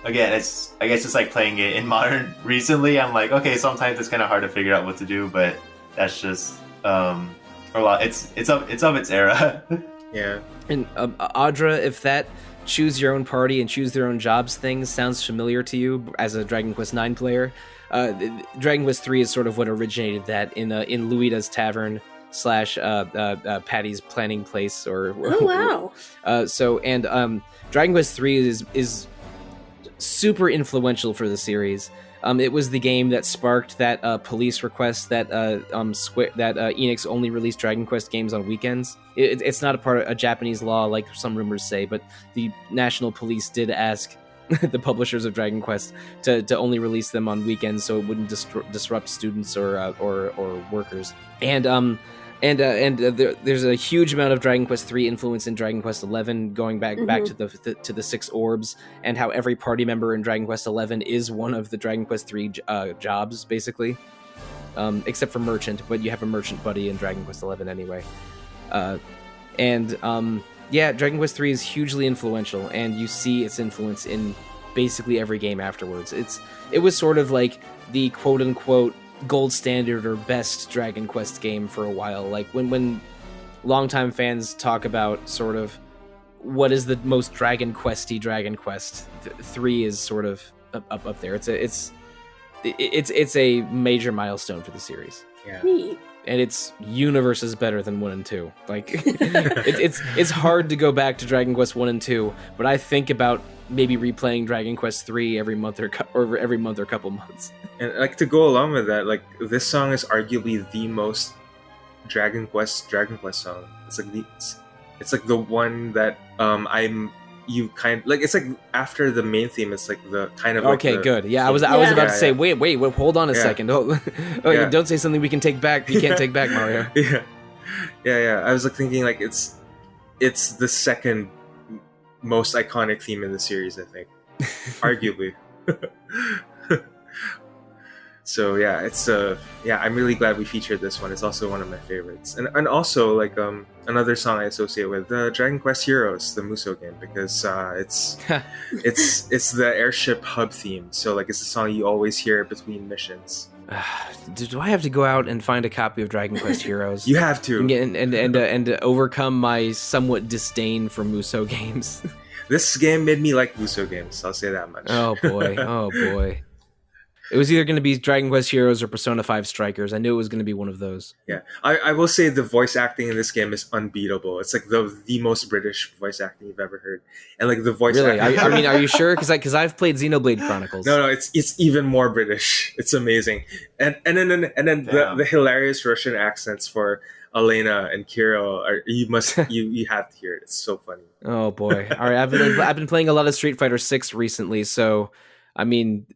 again, it's, I guess, just like playing it in modern recently. I'm like, okay, sometimes it's kind of hard to figure out what to do, but that's just a lot. It's of its era. Yeah. And Audra, if that choose your own party and choose their own jobs thing sounds familiar to you as a Dragon Quest IX player, Dragon Quest III is sort of what originated that in Ruida's tavern / Patty's planning place. Or Oh wow! Dragon Quest III is super influential for the series. It was the game that sparked that police request that Enix only released Dragon Quest games on weekends. It's not a part of a Japanese law like some rumors say, but the National Police did ask the publishers of Dragon Quest to only release them on weekends so it wouldn't disrupt students or workers. There's a huge amount of Dragon Quest III influence in Dragon Quest XI, going back to the 6 orbs, and how every party member in Dragon Quest XI is one of the Dragon Quest III jobs, basically. Except for Merchant, but you have a Merchant buddy in Dragon Quest XI anyway. Yeah, Dragon Quest 3 is hugely influential, and you see its influence in basically every game afterwards. It was sort of like the quote unquote gold standard or best Dragon Quest game for a while. Like when longtime fans talk about sort of what is the most Dragon Questy Dragon Quest, 3 is sort of up there. It's a major milestone for the series. Yeah. Neat. And its universe is better than 1 and 2. Like it's hard to go back to Dragon Quest 1 and 2, but I think about maybe replaying Dragon Quest 3 every month or every month or couple months. And like to go along with that, like this song is arguably the most Dragon Quest song. It's like the one that it's like after the main theme, it's like the kind of okay, like good. Yeah, I was about to say, wait, hold on a Yeah. second. Yeah. Don't say something we can take back. You can't take back, Mario. Yeah. I was like thinking like it's the second most iconic theme in the series, I think, arguably. So yeah, it's I'm really glad we featured this one. It's also one of my favorites, and also like another song I associate with Dragon Quest Heroes, the Musou game, because it's the airship hub theme. So like it's a song you always hear between missions. Do I have to go out and find a copy of Dragon Quest Heroes? You have to, and overcome my somewhat disdain for Musou games. This game made me like Musou games. I'll say that much. Oh boy. It was either going to be Dragon Quest Heroes or Persona 5 Strikers. I knew it was going to be one of those. Yeah, I will say the voice acting in this game is unbeatable. It's like the most British voice acting you've ever heard, and like the voice. Really? acting. I mean, are you sure? Because I've played Xenoblade Chronicles. No, it's even more British. It's amazing, and then the hilarious Russian accents for Elena and Kirill are you have to hear it. It's so funny. Oh boy! All right, I've been playing a lot of Street Fighter 6 recently, so. I mean,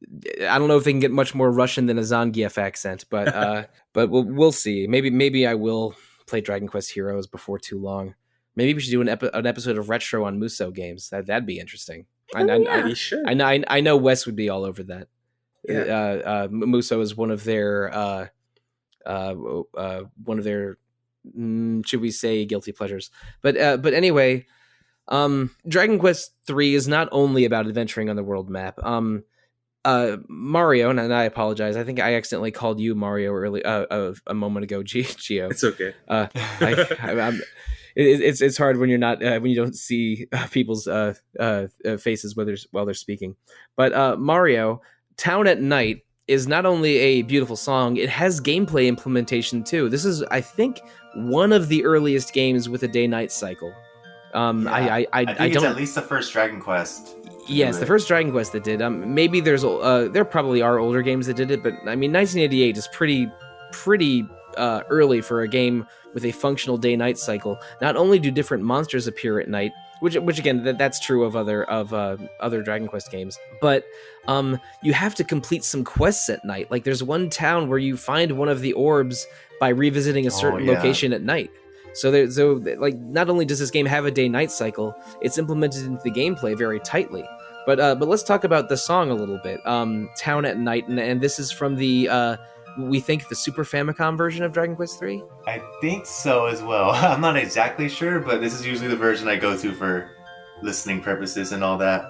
I don't know if they can get much more Russian than a Zangief accent, but we'll see. Maybe I will play Dragon Quest Heroes before too long. Maybe we should do an episode of Retro on Musou games. That'd be interesting. We should. I know Wes would be all over that. Yeah. Musou is one of their should we say guilty pleasures? But anyway. Dragon Quest 3 is not only about adventuring on the world map. Mario, and I apologize. I think I accidentally called you Mario early a moment ago. Gio. It's okay. It's hard when you're not when you don't see people's faces while they're speaking. But Mario, Town at Night is not only a beautiful song, it has gameplay implementation too. This is, I think, one of the earliest games with a day-night cycle. I think it's at least the first Dragon Quest. Yes, the first Dragon Quest that did. Maybe there probably are older games that did it, but I mean, 1988 is pretty early for a game with a functional day-night cycle. Not only do different monsters appear at night, which again that's true of other Dragon Quest games, but you have to complete some quests at night. Like there's one town where you find one of the orbs by revisiting a certain location at night. So not only does this game have a day-night cycle, it's implemented into the gameplay very tightly. But let's talk about the song a little bit. Town at Night, and this is from the we think the Super Famicom version of Dragon Quest 3. I think so as well. I'm not exactly sure, but this is usually the version I go to for listening purposes and all that.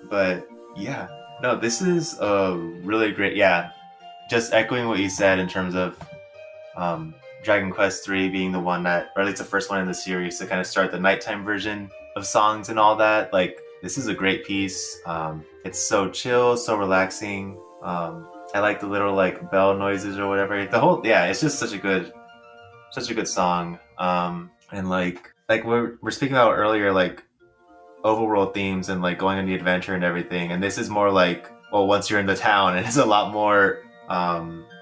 But yeah, no, this is really great. Yeah, just echoing what you said in terms of Dragon Quest 3 being the one that, or at least the first one in the series to kind of start the nighttime version of songs and all that. Like, this is a great piece. It's so chill, so relaxing. I like the little like bell noises or whatever. It's just such a good song. And like we're speaking about earlier, like overworld themes and like going on the adventure and everything. And this is more like, well, once you're in the town, and it's a lot more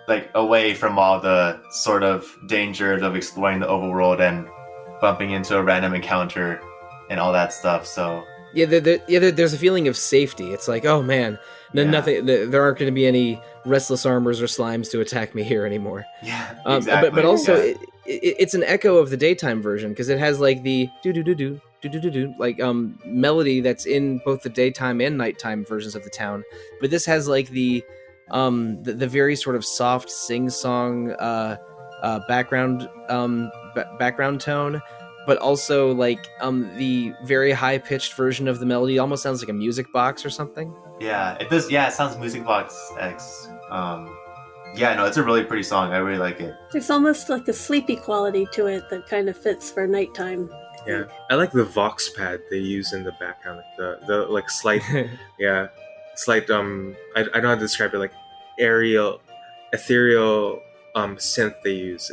like away from all the sort of dangers of exploring the overworld and bumping into a random encounter and all that stuff. So there's a feeling of safety. It's like, oh man, nothing. There aren't going to be any restless armors or slimes to attack me here anymore. Yeah, exactly. But also, it's an echo of the daytime version because it has like the do do do do do do do do like melody that's in both the daytime and nighttime versions of the town. But this has like the very sort of soft sing-song background tone, but also like the very high pitched version of the melody almost sounds like a music box or something. Yeah, it does. Yeah, it sounds Music Box X. Yeah, no, it's a really pretty song. I really like it. There's almost like a sleepy quality to it that kind of fits for nighttime. Yeah, I like the Vox pad they use in the background, like the like slight, yeah, slight I don't know how to describe it, like ethereal synth they use.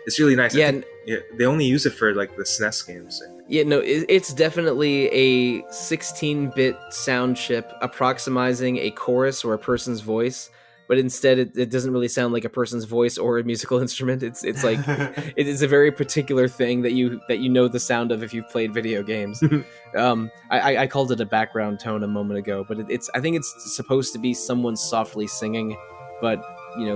It's really nice. Yeah, Yeah, they only use it for like the SNES games. Yeah, no, it's definitely a 16-bit sound chip approximating a chorus or a person's voice, but instead it doesn't really sound like a person's voice or a musical instrument. It's like it is a very particular thing that you know the sound of if you've played video games. I called it a background tone a moment ago, but I think it's supposed to be someone softly singing, but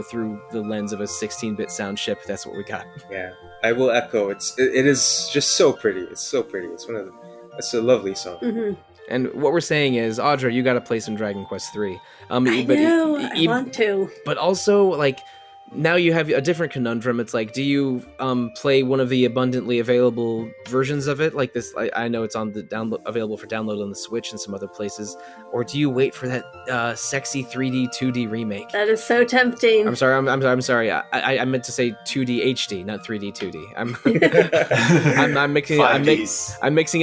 through the lens of a 16-bit sound chip, that's what we got. Yeah, I will echo. It is just so pretty. It's so pretty. It's a lovely song. Mm-hmm. And what we're saying is, Audra, you got to play some Dragon Quest III. I know. I want to. But also, like, now you have a different conundrum. It's like, do you play one of the abundantly available versions of it, like this? I know it's on the available for download on the Switch and some other places, or do you wait for that sexy 3D 2D remake? That is so tempting. I'm sorry. I'm sorry. I meant to say 2D HD, not 3D 2D. I'm mixing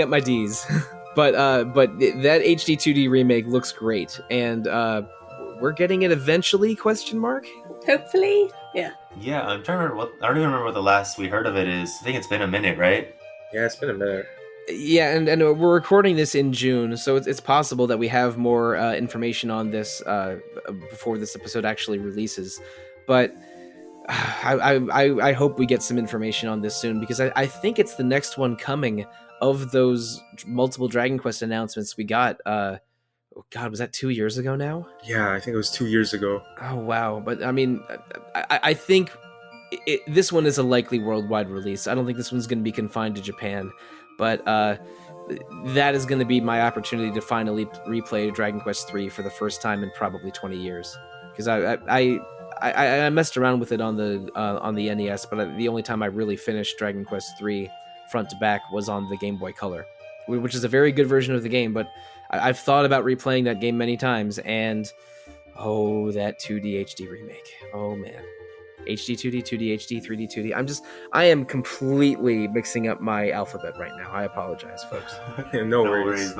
up my D's. But that HD 2D remake looks great, and we're getting it eventually? ? Hopefully, yeah. Yeah, I'm trying to remember I don't even remember what the last we heard of it is. I think it's been a minute, right? Yeah, it's been a minute. Yeah, and we're recording this in June, so it's possible that we have more information on this before this episode actually releases. But I hope we get some information on this soon, because I think it's the next one coming of those multiple Dragon Quest announcements we got. Oh God, was that 2 years ago now? Yeah, I think it was 2 years ago. Oh wow, but I mean, I think this one is a likely worldwide release. I don't think this one's going to be confined to Japan, but that is going to be my opportunity to finally replay Dragon Quest III for the first time in probably 20 years. Because I messed around with it on the NES, but the only time I really finished Dragon Quest III front to back was on the Game Boy Color, which is a very good version of the game, but I've thought about replaying that game many times, and that 2D HD remake. Oh man. HD 2D, 2D HD, 3D 2D. I am completely mixing up my alphabet right now. I apologize, folks. No worries.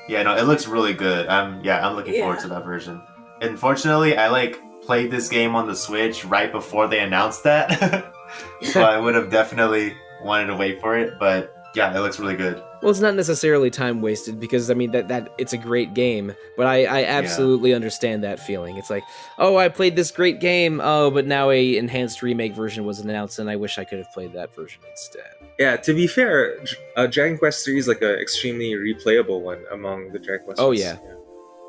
Yeah, no, it looks really good. I'm looking forward to that version. Unfortunately, I played this game on the Switch right before they announced that. So I would have definitely wanted to wait for it, but yeah, it looks really good. Well, it's not necessarily time wasted, because I mean that it's a great game, but I absolutely understand that feeling. It's like, oh, I played this great game, but now a enhanced remake version was announced, and I wish I could have played that version instead. Yeah, to be fair, Dragon Quest III is like an extremely replayable one among the Dragon Quest. Oh yeah.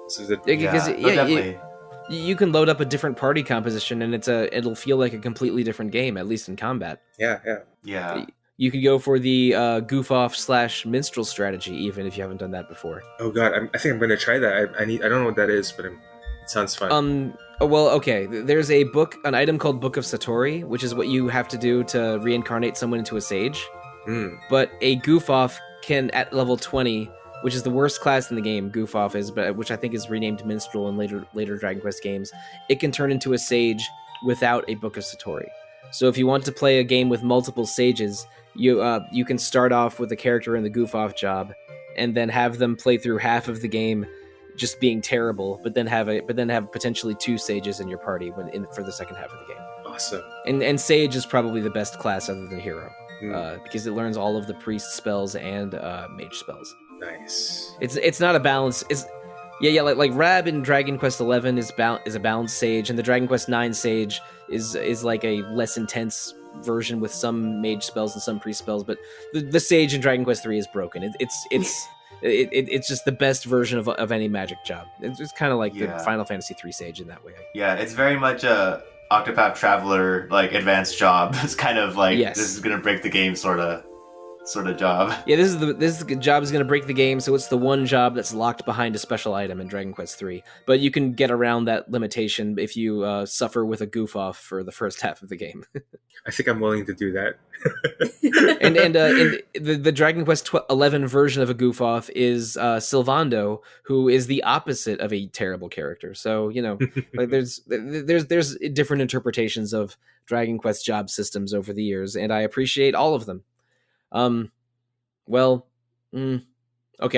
So definitely. You can load up a different party composition, and it'll feel like a completely different game, at least in combat. Yeah. You could go for the goof-off / minstrel strategy, even if you haven't done that before. Oh god, I think I'm going to try that. I don't know what that is, but it sounds fun. Well, okay. There's an item called Book of Satori, which is what you have to do to reincarnate someone into a sage. But a goof-off can, at level 20, which is the worst class in the game, goof-off is, but which I think is renamed minstrel in later Dragon Quest games, it can turn into a sage without a Book of Satori. So if you want to play a game with multiple sages, you can start off with a character in the goof-off job, and then have them play through half of the game just being terrible, but then have potentially 2 sages in your party for the second half of the game. Awesome. And sage is probably the best class other than hero, because it learns all of the priest spells and mage spells. Nice. It's not a balance. Like Rab in Dragon Quest XI is a balanced sage, and the Dragon Quest IX sage is like a less intense version with some mage spells and some priest spells. But the sage in Dragon Quest III is broken. It's just the best version of any magic job. It's kind of like the Final Fantasy III sage in that way. Yeah, it's very much a Octopath Traveler advanced job. It's kind of like, This is gonna break the game, sort of. sort of job. Yeah, this job is going to break the game, so it's the one job that's locked behind a special item in Dragon Quest III. But you can get around that limitation if you suffer with a goof off for the first half of the game. I think I'm willing to do that. and in the Dragon Quest 11 version of a goof off is Sylvando, who is the opposite of a terrible character. So like there's different interpretations of Dragon Quest job systems over the years, and I appreciate all of them. Okay,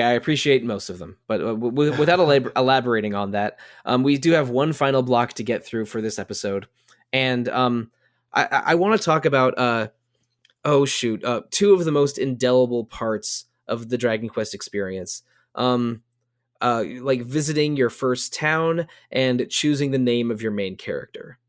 I appreciate most of them, but without elaborating on that, we do have one final block to get through for this episode, and I want to talk about two of the most indelible parts of the Dragon Quest experience, like visiting your first town and choosing the name of your main character.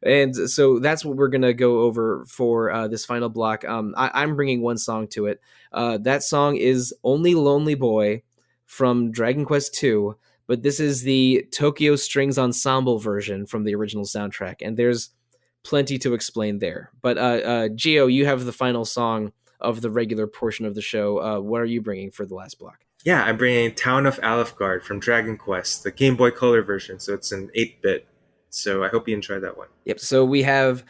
And so that's what we're going to go over for this final block. I'm bringing one song to it. That song is Only Lonely Boy from Dragon Quest II, but this is the Tokyo Strings Ensemble version from the original soundtrack, and there's plenty to explain there. But Gio, you have the final song of the regular portion of the show. What are you bringing for the last block? Yeah, I'm bringing Town of Alefgard from Dragon Quest, the Game Boy Color version, so it's an 8-bit. So I hope you enjoy that one. Yep, so we have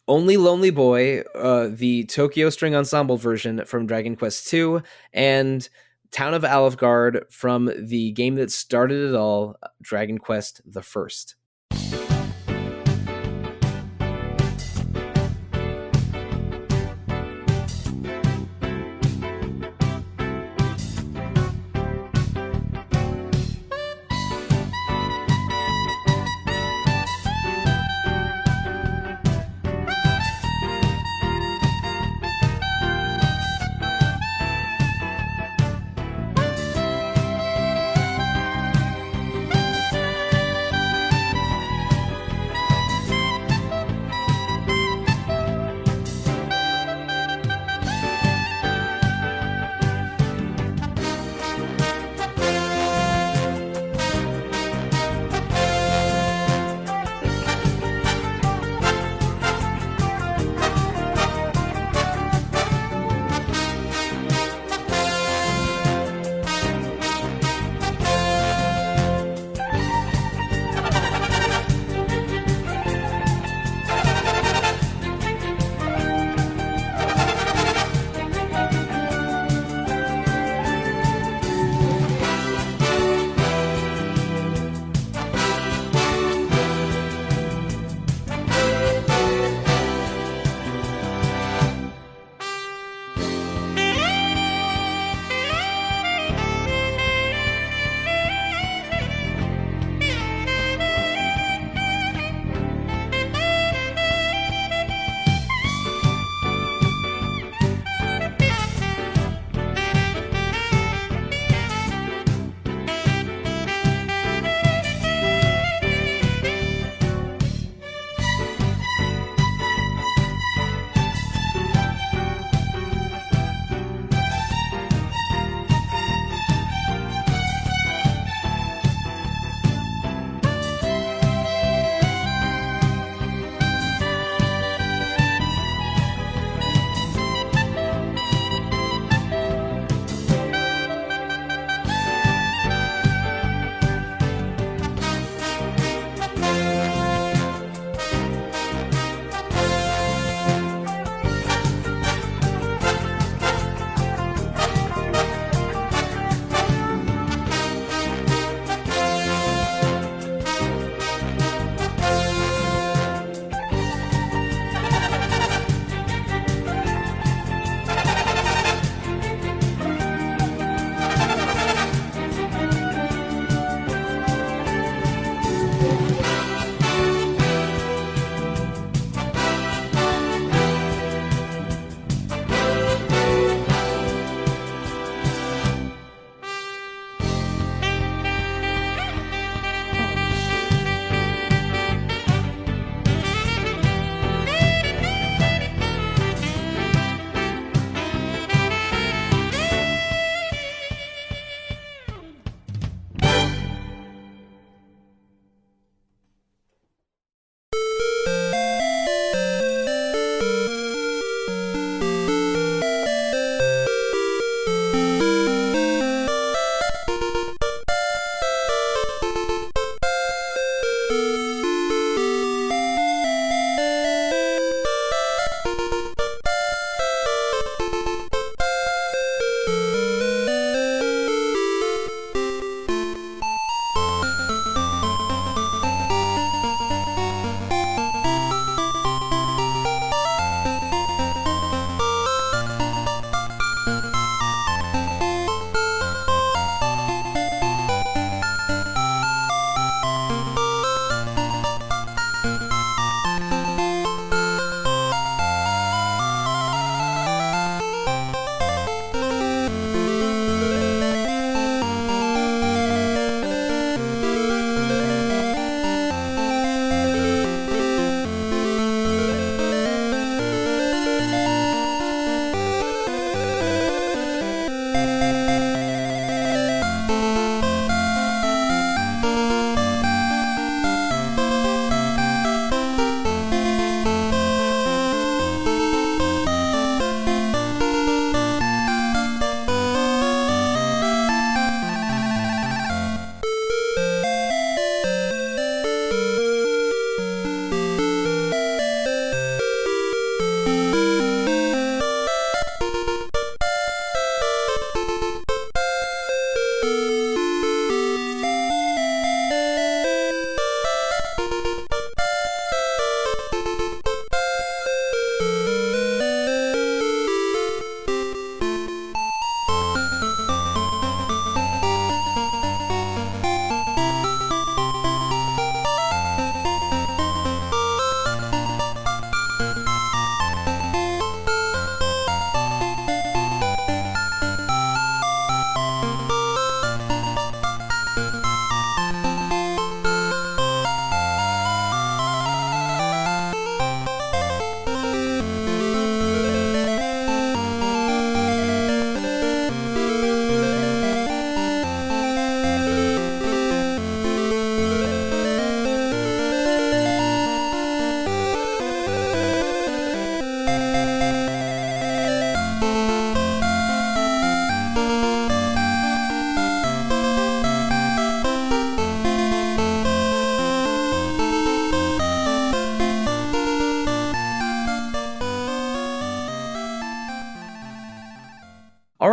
Only Lonely Boy, the Tokyo String Ensemble version from Dragon Quest II, and Town of Alefgard from the game that started it all, Dragon Quest the First.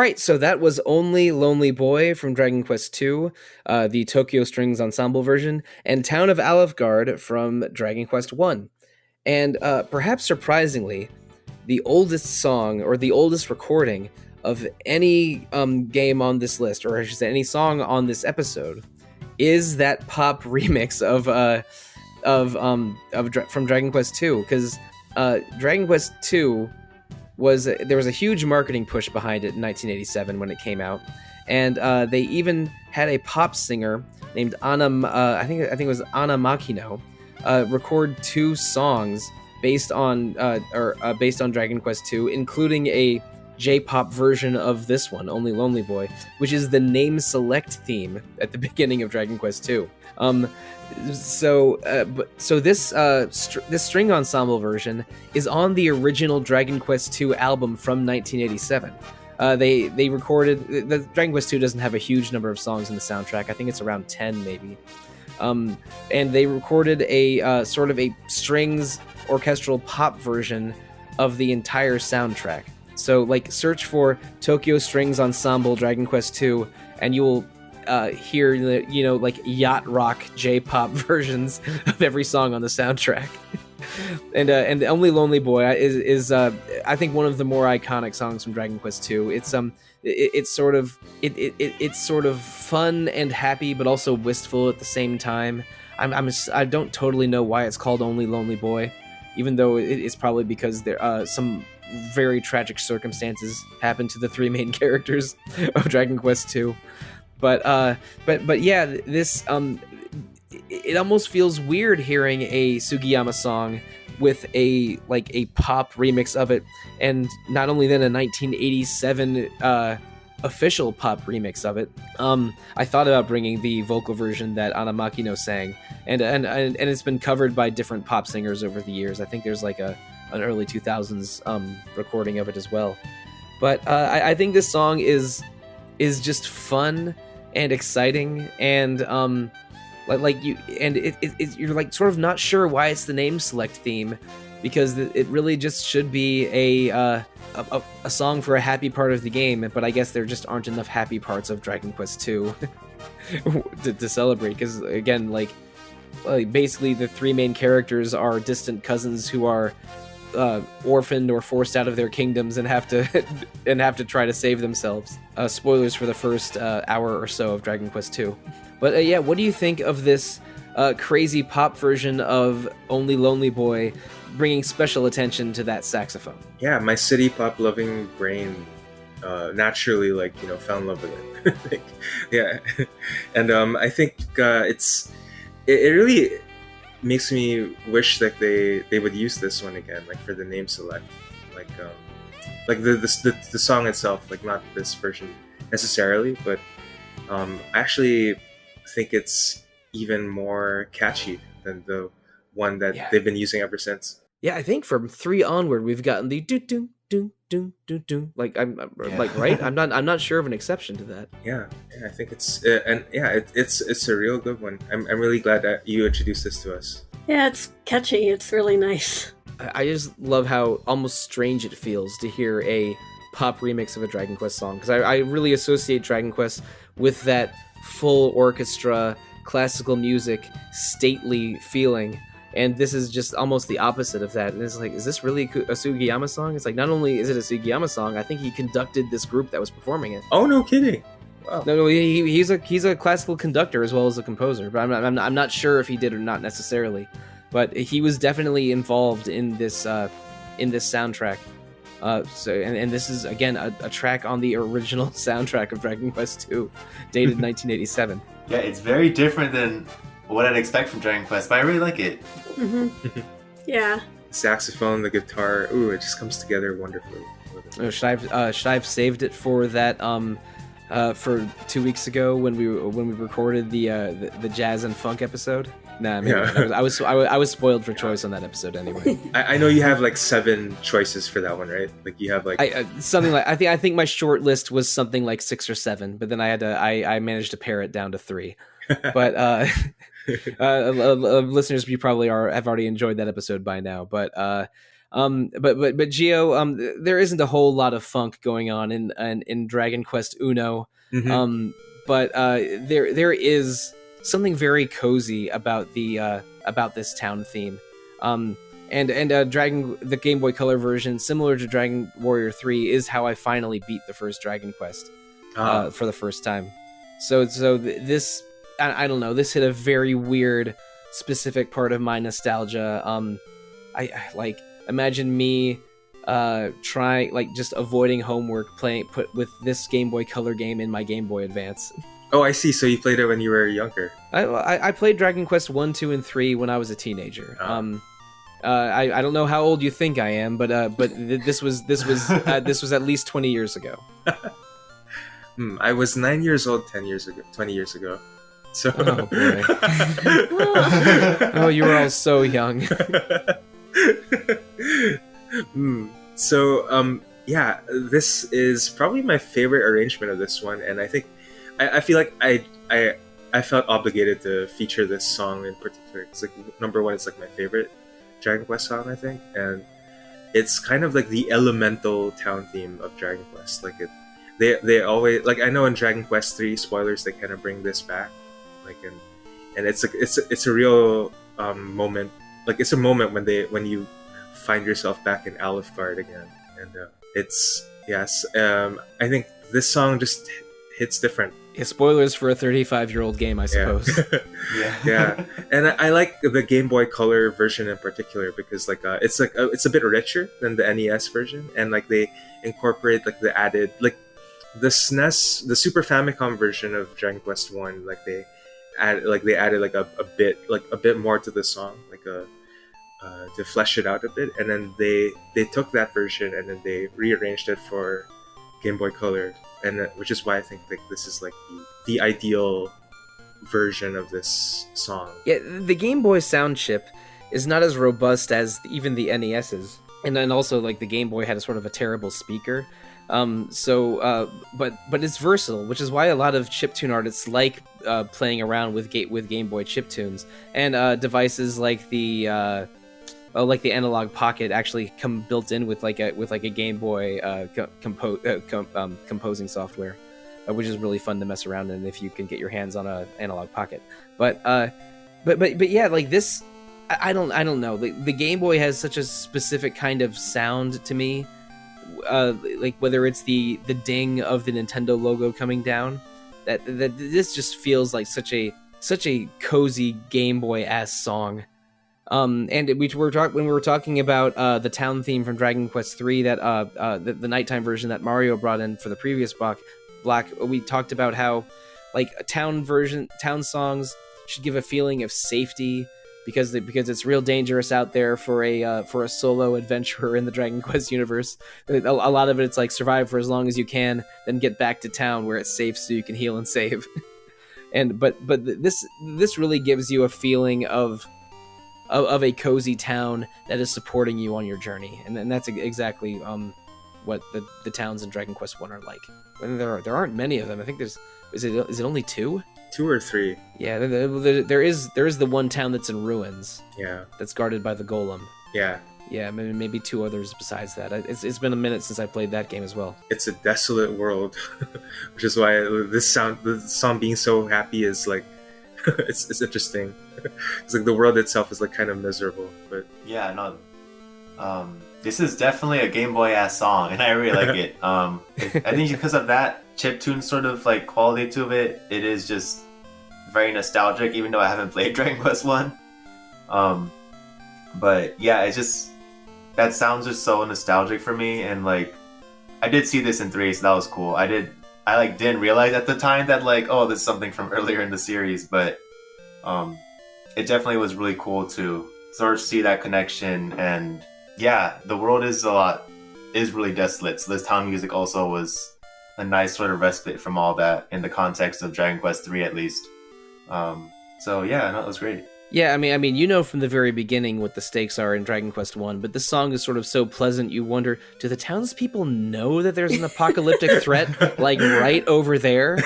right, so that was Only Lonely Boy from Dragon Quest II, the Tokyo Strings Ensemble version, and Town of Alefgard from Dragon Quest I. And perhaps surprisingly, the oldest song or the oldest recording of any game on this list, or I should say any song on this episode, is that pop remix from Dragon Quest II, because Dragon Quest II there was a huge marketing push behind it in 1987 when it came out, and they even had a pop singer named Anna, I think it was Anna Makino, record 2 songs based on Dragon Quest II, including a J-pop version of this one, Only Lonely Boy, which is the name select theme at the beginning of Dragon Quest II. So this string ensemble version is on the original Dragon Quest II album from 1987. They recorded the Dragon Quest II doesn't have a huge number of songs in the soundtrack. I think it's around 10 maybe. And they recorded a sort of a strings orchestral pop version of the entire soundtrack. So like search for Tokyo Strings Ensemble Dragon Quest II and you will hear the like yacht rock J-pop versions of every song on the soundtrack. and the Only Lonely Boy is I think one of the more iconic songs from Dragon Quest II. It's sort of fun and happy, but also wistful at the same time. I don't totally know why it's called Only Lonely Boy, even though it's probably because there some very tragic circumstances happen to the 3 main characters of Dragon Quest II. But yeah, this it almost feels weird hearing a Sugiyama song with a pop remix of it, and not only then a 1987 official pop remix of it. I thought about bringing the vocal version that Anna Makino sang, and it's been covered by different pop singers over the years. I think there's like an early 2000s recording of it as well. But I think this song is just fun and exciting, and you're like sort of not sure why it's the name select theme, because it really just should be a song for a happy part of the game. But I guess there just aren't enough happy parts of Dragon Quest II to celebrate, because again, like basically the 3 main characters are distant cousins who are orphaned or forced out of their kingdoms and have to try to save themselves. Spoilers for the first hour or so of Dragon Quest II. But yeah, what do you think of this crazy pop version of Only Lonely Boy, bringing special attention to that saxophone? Yeah, my city pop loving brain naturally fell in love with it. I think. Yeah, and I think it really makes me wish that they would use this one again, like for the name select, like the song itself, like not this version necessarily, but I actually think it's even more catchy than the one that they've been using ever since. Yeah, I think from 3 onward we've gotten the do do do do do do. Like like right. I'm not sure of an exception to that. Yeah, I think it's it's a real good one. I'm really glad that you introduced this to us. Yeah, it's catchy. It's really nice. I just love how almost strange it feels to hear a pop remix of a Dragon Quest song, because I really associate Dragon Quest with that full orchestra, classical music, stately feeling. And this is just almost the opposite of that. And it's like, is this really a Sugiyama song? It's like, not only is it a Sugiyama song, I think he conducted this group that was performing it. Oh, no kidding! Wow. No, he's a classical conductor as well as a composer. But I'm not sure if he did or not necessarily. But he was definitely involved in this soundtrack. And this is again a track on the original soundtrack of Dragon Quest II, dated 1987. Yeah, it's very different than what I'd expect from Dragon Quest, but I really like it. Mm-hmm. Yeah. The saxophone, the guitar, it just comes together wonderfully. Should I have saved it for that for 2 weeks ago when we recorded the jazz and funk episode? Nah, I was spoiled for choice on that episode anyway. I know you have like 7 choices for that one, right? Like you have like something like I think my short list was something like 6 or 7, but then I managed to pare it down to 3. But listeners, you probably have already enjoyed that episode by now. But But Gio, there isn't a whole lot of funk going on in Dragon Quest Uno. Mhm. But there is something very cozy about this town theme. And the Game Boy Color version, similar to Dragon Warrior 3, is how I finally beat the first Dragon Quest for the first time. So this, I don't know, this hit a very weird, specific part of my nostalgia. I like imagine me trying, like, just avoiding homework, put with this Game Boy Color game in my Game Boy Advance. Oh, I see. So you played it when you were younger. I played Dragon Quest 1, 2, and 3 when I was a teenager. I don't know how old you think I am, but this was at least 20 years ago. I was 9 years old 20 years ago. So oh boy. Oh, you were all so young. So yeah, this is probably my favorite arrangement of this one, and I think I feel like I felt obligated to feature this song in particular. It's like number one, it's like my favorite Dragon Quest song, I think, and it's kind of like the elemental town theme of Dragon Quest. Like they always, like, I know in Dragon Quest 3, spoilers, they kind of bring this back, like, and it's a real moment. Like, it's a moment when you find yourself back in Alefgard again, and it's yes. I think this song just hits different. Yeah, spoilers for a 35-year-old game, I suppose. Yeah. And I like the Game Boy Color version in particular because it's a bit richer than the NES version, and like they incorporate like the added, like the SNES, the Super Famicom version of Dragon Quest 1, like they added like a bit more to the song, like to flesh it out a bit, and then they took that version and then they rearranged it for Game Boy Color, and which is why I think like this is like the ideal version of this song. Yeah, the Game Boy sound chip is not as robust as even the NES's, and then also like the Game Boy had a sort of a terrible speaker. But it's versatile, which is why a lot of chiptune artists like playing around with Game Boy chiptunes, and devices like the Analog Pocket actually come built in with like a Game Boy composing software, which is really fun to mess around in if you can get your hands on a Analog Pocket. But yeah, like this, I don't know. The Game Boy has such a specific kind of sound to me. Like whether it's the ding of the Nintendo logo coming down, that this just feels like such a cozy Game Boy ass song. And when we were talking about the town theme from Dragon Quest 3, that the nighttime version that Mario brought in for the previous block, we talked about how like town songs should give a feeling of safety, because it's real dangerous out there for a solo adventurer in the Dragon Quest universe. A lot of it's like survive for as long as you can, then get back to town where it's safe so you can heal and save. But this really gives you a feeling of a cozy town that is supporting you on your journey, and that's exactly what the towns in Dragon Quest 1 are like. And there aren't many of them. I think is it only 2? 2 or 3. Yeah, there is the one town that's in ruins. Yeah, that's guarded by the golem. Yeah, maybe 2 others besides that. It's been a minute since I played that game as well. It's a desolate world, which is why the song being so happy is like it's interesting. It's like the world itself is like kind of miserable, but yeah, no. This is definitely a Game Boy ass song, and I really like it. I think because of that chiptune sort of like quality to it, it is just very nostalgic, even though I haven't played Dragon Quest 1. But yeah, it's just, that sounds just so nostalgic for me, and like I did see this in 3, so that was cool. I didn't realize at the time that like, oh, this is something from earlier in the series, but it definitely was really cool to sort of see that connection. And yeah, the world is really desolate, so this town music also was a nice sort of respite from all that in the context of Dragon Quest 3 at least. So yeah, no, it was great. Yeah, I mean, you know from the very beginning what the stakes are in Dragon Quest 1, but this song is sort of so pleasant, you wonder, do the townspeople know that there's an apocalyptic threat, like, right over there?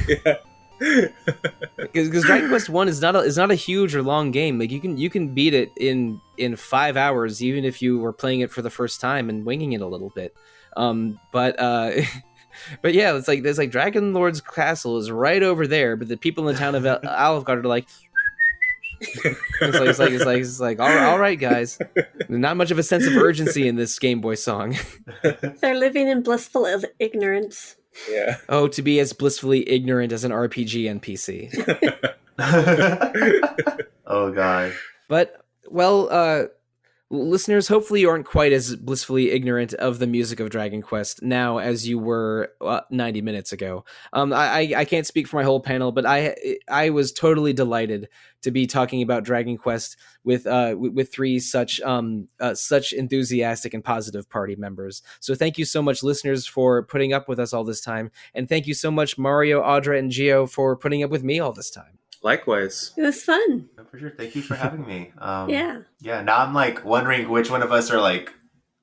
Yeah. Because Dragon Quest One is not a huge or long game. Like you can beat it in 5 hours, even if you were playing it for the first time and winging it a little bit. But but yeah, it's like there's like Dragon Lord's castle is right over there, but the people in the town of Alefgard are like. It's like all right, guys. Not much of a sense of urgency in this Game Boy song. They're living in blissful ignorance. Yeah. Oh, to be as blissfully ignorant as an RPG NPC. Oh god. But well, listeners, hopefully you aren't quite as blissfully ignorant of the music of Dragon Quest now as you were 90 minutes ago. I can't speak for my whole panel, but I was totally delighted to be talking about Dragon Quest with three such enthusiastic and positive party members. So thank you so much, listeners, for putting up with us all this time, and thank you so much, Mario, Audra, and Gio, for putting up with me all this time. Likewise. It was fun. For sure. Thank you for having me. Yeah. Yeah. Now I'm like wondering which one of us are like,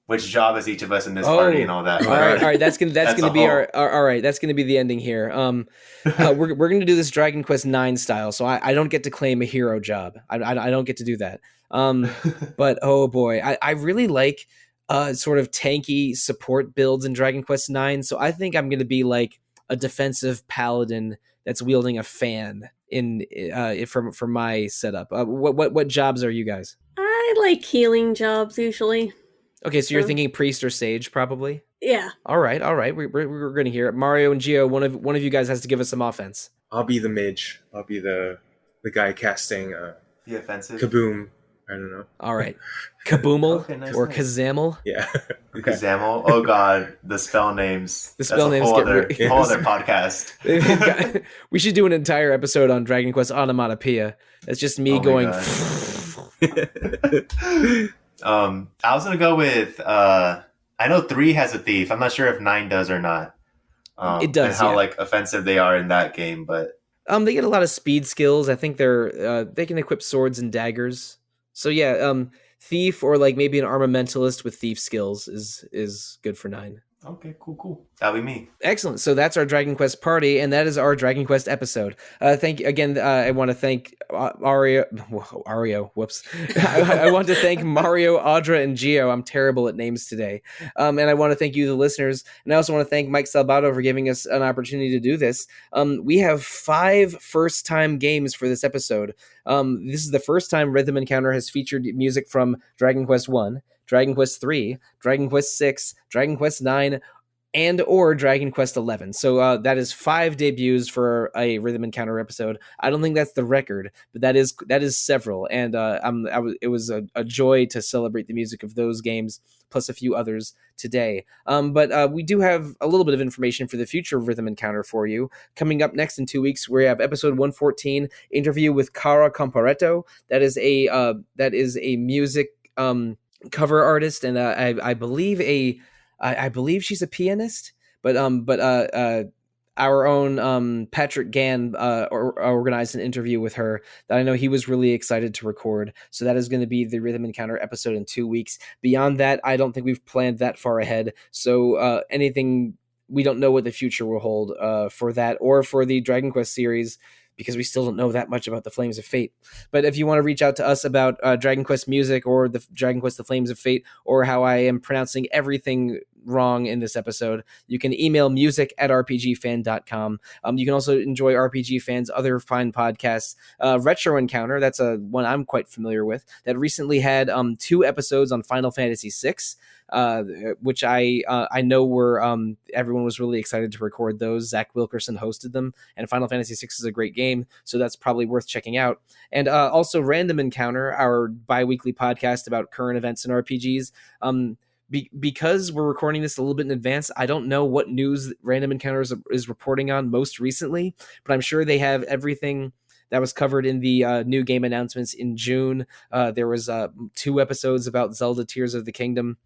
which job is each of us in this party and all that. All right. That's gonna be all right. That's gonna be the ending here. We're gonna do this Dragon Quest 9 style, so I don't get to claim a hero job. I don't get to do that. But oh boy, I really like sort of tanky support builds in Dragon Quest 9. So I think I'm gonna be like a defensive paladin that's wielding a fan for my setup. What jobs are you guys? I like healing jobs usually. Okay, so you're thinking priest or sage, probably. Yeah. All right. We're going to hear it. Mario and Gio, one of you guys has to give us some offense. I'll be the mage. I'll be the guy casting The offensive. kaboom. I don't know. All right, kaboomal Okay, nice, or nice. kazamel. Yeah. Okay. Example. Oh god, the spell names. The spell That's names a whole get other, re- whole other podcast. We should do an entire episode on Dragon Quest onomatopoeia. That's just me Oh my going. I was gonna go with. I know 3 has a thief. I'm not sure if 9 does or not. It does, And how yeah. like offensive they are in that game, but They get a lot of speed skills. I think they can equip swords and daggers. So yeah, thief or like maybe an armamentalist with thief skills is good for 9. okay, cool. That'll be me. Excellent. So that's our Dragon Quest party, and that is our Dragon Quest episode. Thank you again. I want to thank Ario. Whoops. I want to thank Mario, Audra, and Gio. I'm terrible at names today. And I want to thank you, the listeners. And I also want to thank Mike Salvato for giving us an opportunity to do this. We have 5 first-time games for this episode. This is the first time Rhythm Encounter has featured music from Dragon Quest 1, Dragon Quest 3, Dragon Quest 6, Dragon Quest 9, and or Dragon Quest 11. So that is 5 debuts for a Rhythm Encounter episode. I don't think that's the record, but that is several. And it was a joy to celebrate the music of those games, plus a few others today. But we do have a little bit of information for the future of Rhythm Encounter for you. Coming up next in 2 weeks, we have episode 114, interview with Cara Comparetto. That is a music cover artist, and I believe she's a pianist, but our own Patrick Gann organized an interview with her that I know he was really excited to record. So that is going to be the Rhythm Encounter episode in 2 weeks. Beyond that, I don't think we've planned that far ahead. So anything, we don't know what the future will hold for that or for the Dragon Quest series, because we still don't know that much about the Flames of Fate. But if you want to reach out to us about Dragon Quest music or the Dragon Quest The Flames of Fate, or how I am pronouncing everything wrong in this episode, you can email music@rpgfan.com. You can also enjoy RPG Fan's other fine podcasts. Retro Encounter, that's one I'm quite familiar with, that recently had 2 episodes on Final Fantasy VI, which I know were everyone was really excited to record those. Zach Wilkerson hosted them, and Final Fantasy VI is a great game, so that's probably worth checking out. And also Random Encounter, our bi-weekly podcast about current events in RPGs. Because we're recording this a little bit in advance, I don't know what news Random Encounter is reporting on most recently, but I'm sure they have everything that was covered in the new game announcements in June. There was 2 episodes about Zelda Tears of the Kingdom.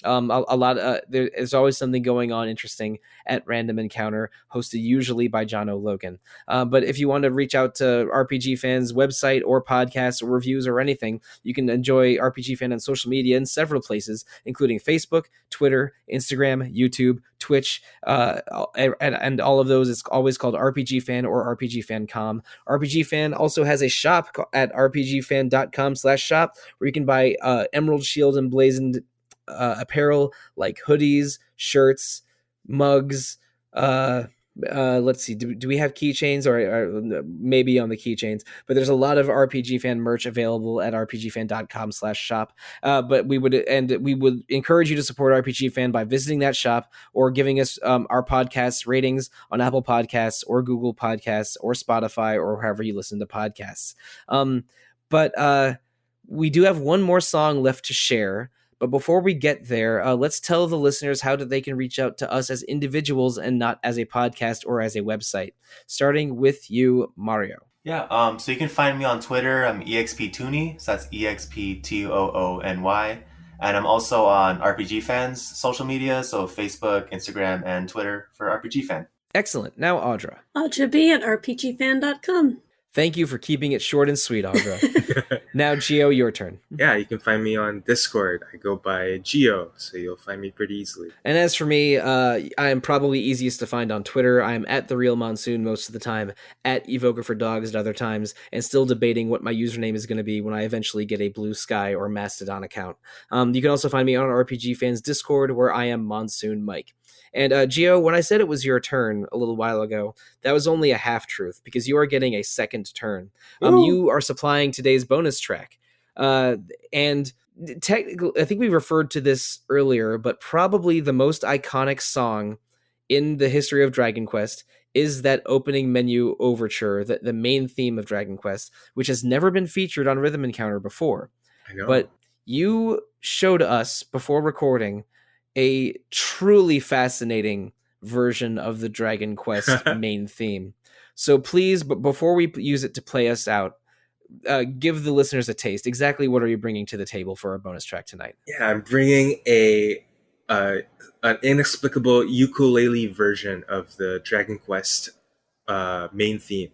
A lot. There's always something going on interesting at Random Encounter, hosted usually by Jono, Logan. But if you want to reach out to RPG Fan's website or podcasts or reviews or anything, you can enjoy RPG Fan on social media in several places, including Facebook, Twitter, Instagram, YouTube, Twitch, and all of those. It's always called RPG Fan or RPG Fan.com. RPG Fan also has a shop at rpgfan.com/shop where you can buy Emerald Shield emblazoned apparel like hoodies, shirts, mugs. Let's see. Do we have keychains or maybe on the keychains? But there's a lot of RPG Fan merch available at rpgfan.com/shop. But we would encourage you to support RPG Fan by visiting that shop or giving us our podcast ratings on Apple Podcasts or Google Podcasts or Spotify or wherever you listen to podcasts. But we do have one more song left to share. But before we get there, let's tell the listeners how they can reach out to us as individuals and not as a podcast or as a website. Starting with you, Mario. Yeah, so you can find me on Twitter. I'm EXPToony, so that's EXPTOONY. And I'm also on RPG Fan's social media, so Facebook, Instagram, and Twitter for RPG Fan. Excellent. Now, Audra. Audra B at rpgfan.com. Thank you for keeping it short and sweet, Audra. Now, Gio, your turn. Yeah, you can find me on Discord. I go by Gio, so you'll find me pretty easily. And as for me, I am probably easiest to find on Twitter. I am at The Real Monsoon most of the time, at Evoker for Dogs at other times, and still debating what my username is going to be when I eventually get a Blue Sky or Mastodon account. You can also find me on RPG Fans Discord, where I am Monsoon Mike. And Gio, when I said it was your turn a little while ago, that was only a half-truth, because you are getting a second turn. You are supplying today's bonus track. And technically, I think we referred to this earlier, but probably the most iconic song in the history of Dragon Quest is that opening menu overture, the main theme of Dragon Quest, which has never been featured on Rhythm Encounter before. I know. But you showed us before recording a truly fascinating version of the Dragon Quest main theme. So please, but before we use it to play us out, give the listeners a taste. Exactly what are you bringing to the table for our bonus track tonight? Yeah, I'm bringing an inexplicable ukulele version of the Dragon Quest main theme.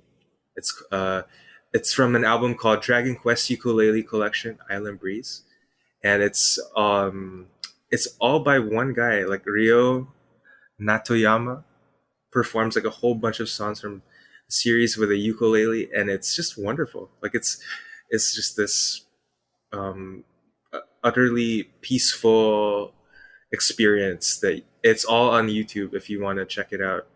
It's from an album called Dragon Quest Ukulele Collection, Island Breeze, and it's all by one guy, like Ryo Natoyama performs like a whole bunch of songs from the series with a ukulele, and it's just wonderful. Like it's just this utterly peaceful experience that it's all on YouTube if you want to check it out.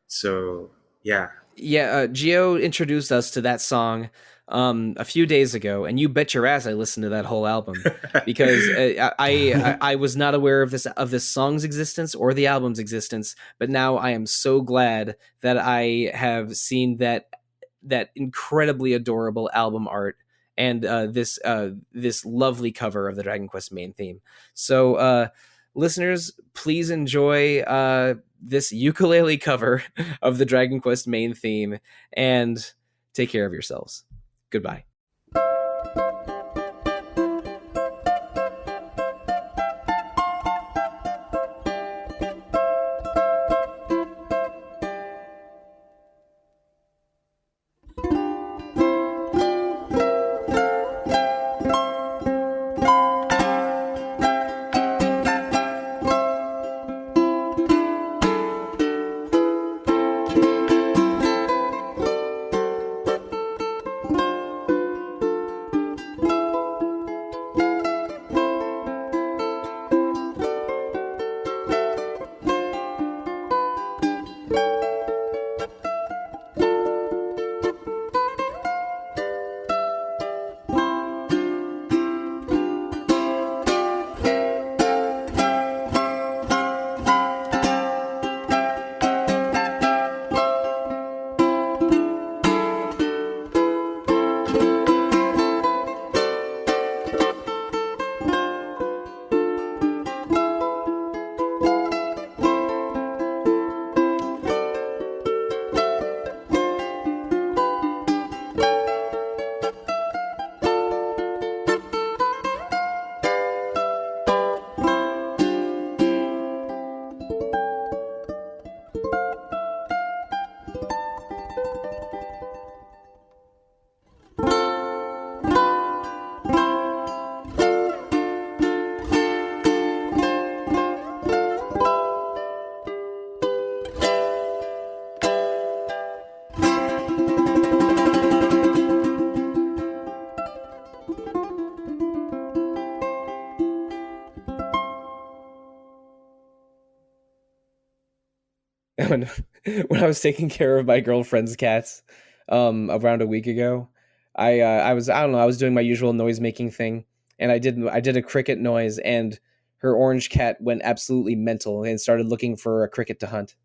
So yeah. Gio introduced us to that song a few days ago, and you bet your ass I listened to that whole album because I was not aware of this song's existence or the album's existence, but now I am so glad that I have seen that incredibly adorable album art and this lovely cover of the Dragon Quest main theme. So listeners, please enjoy this ukulele cover of the Dragon Quest main theme, and take care of yourselves. Goodbye. when I was taking care of my girlfriend's cats around a week ago, I was, I don't know, I was doing my usual noise making thing, and I did a cricket noise, and her orange cat went absolutely mental and started looking for a cricket to hunt.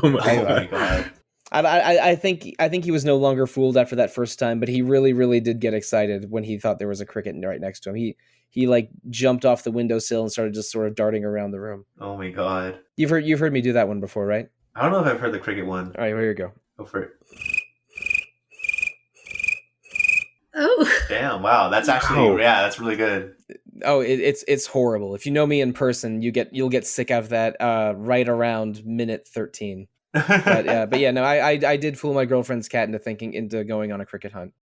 Oh my Oh my god. god. I think he was no longer fooled after that first time, but he really did get excited when he thought there was a cricket right next to him. He like jumped off the windowsill and started just sort of darting around the room. Oh my god. You've heard me do that one before, right? I don't know if I've heard the cricket one. All right, here you go. Go for it. Oh, Damn, wow. That's actually, Wow. yeah, that's really good. Oh, it's horrible. If you know me in person, you'll get sick of that right around minute 13. But yeah, no, I did fool my girlfriend's cat into going on a cricket hunt.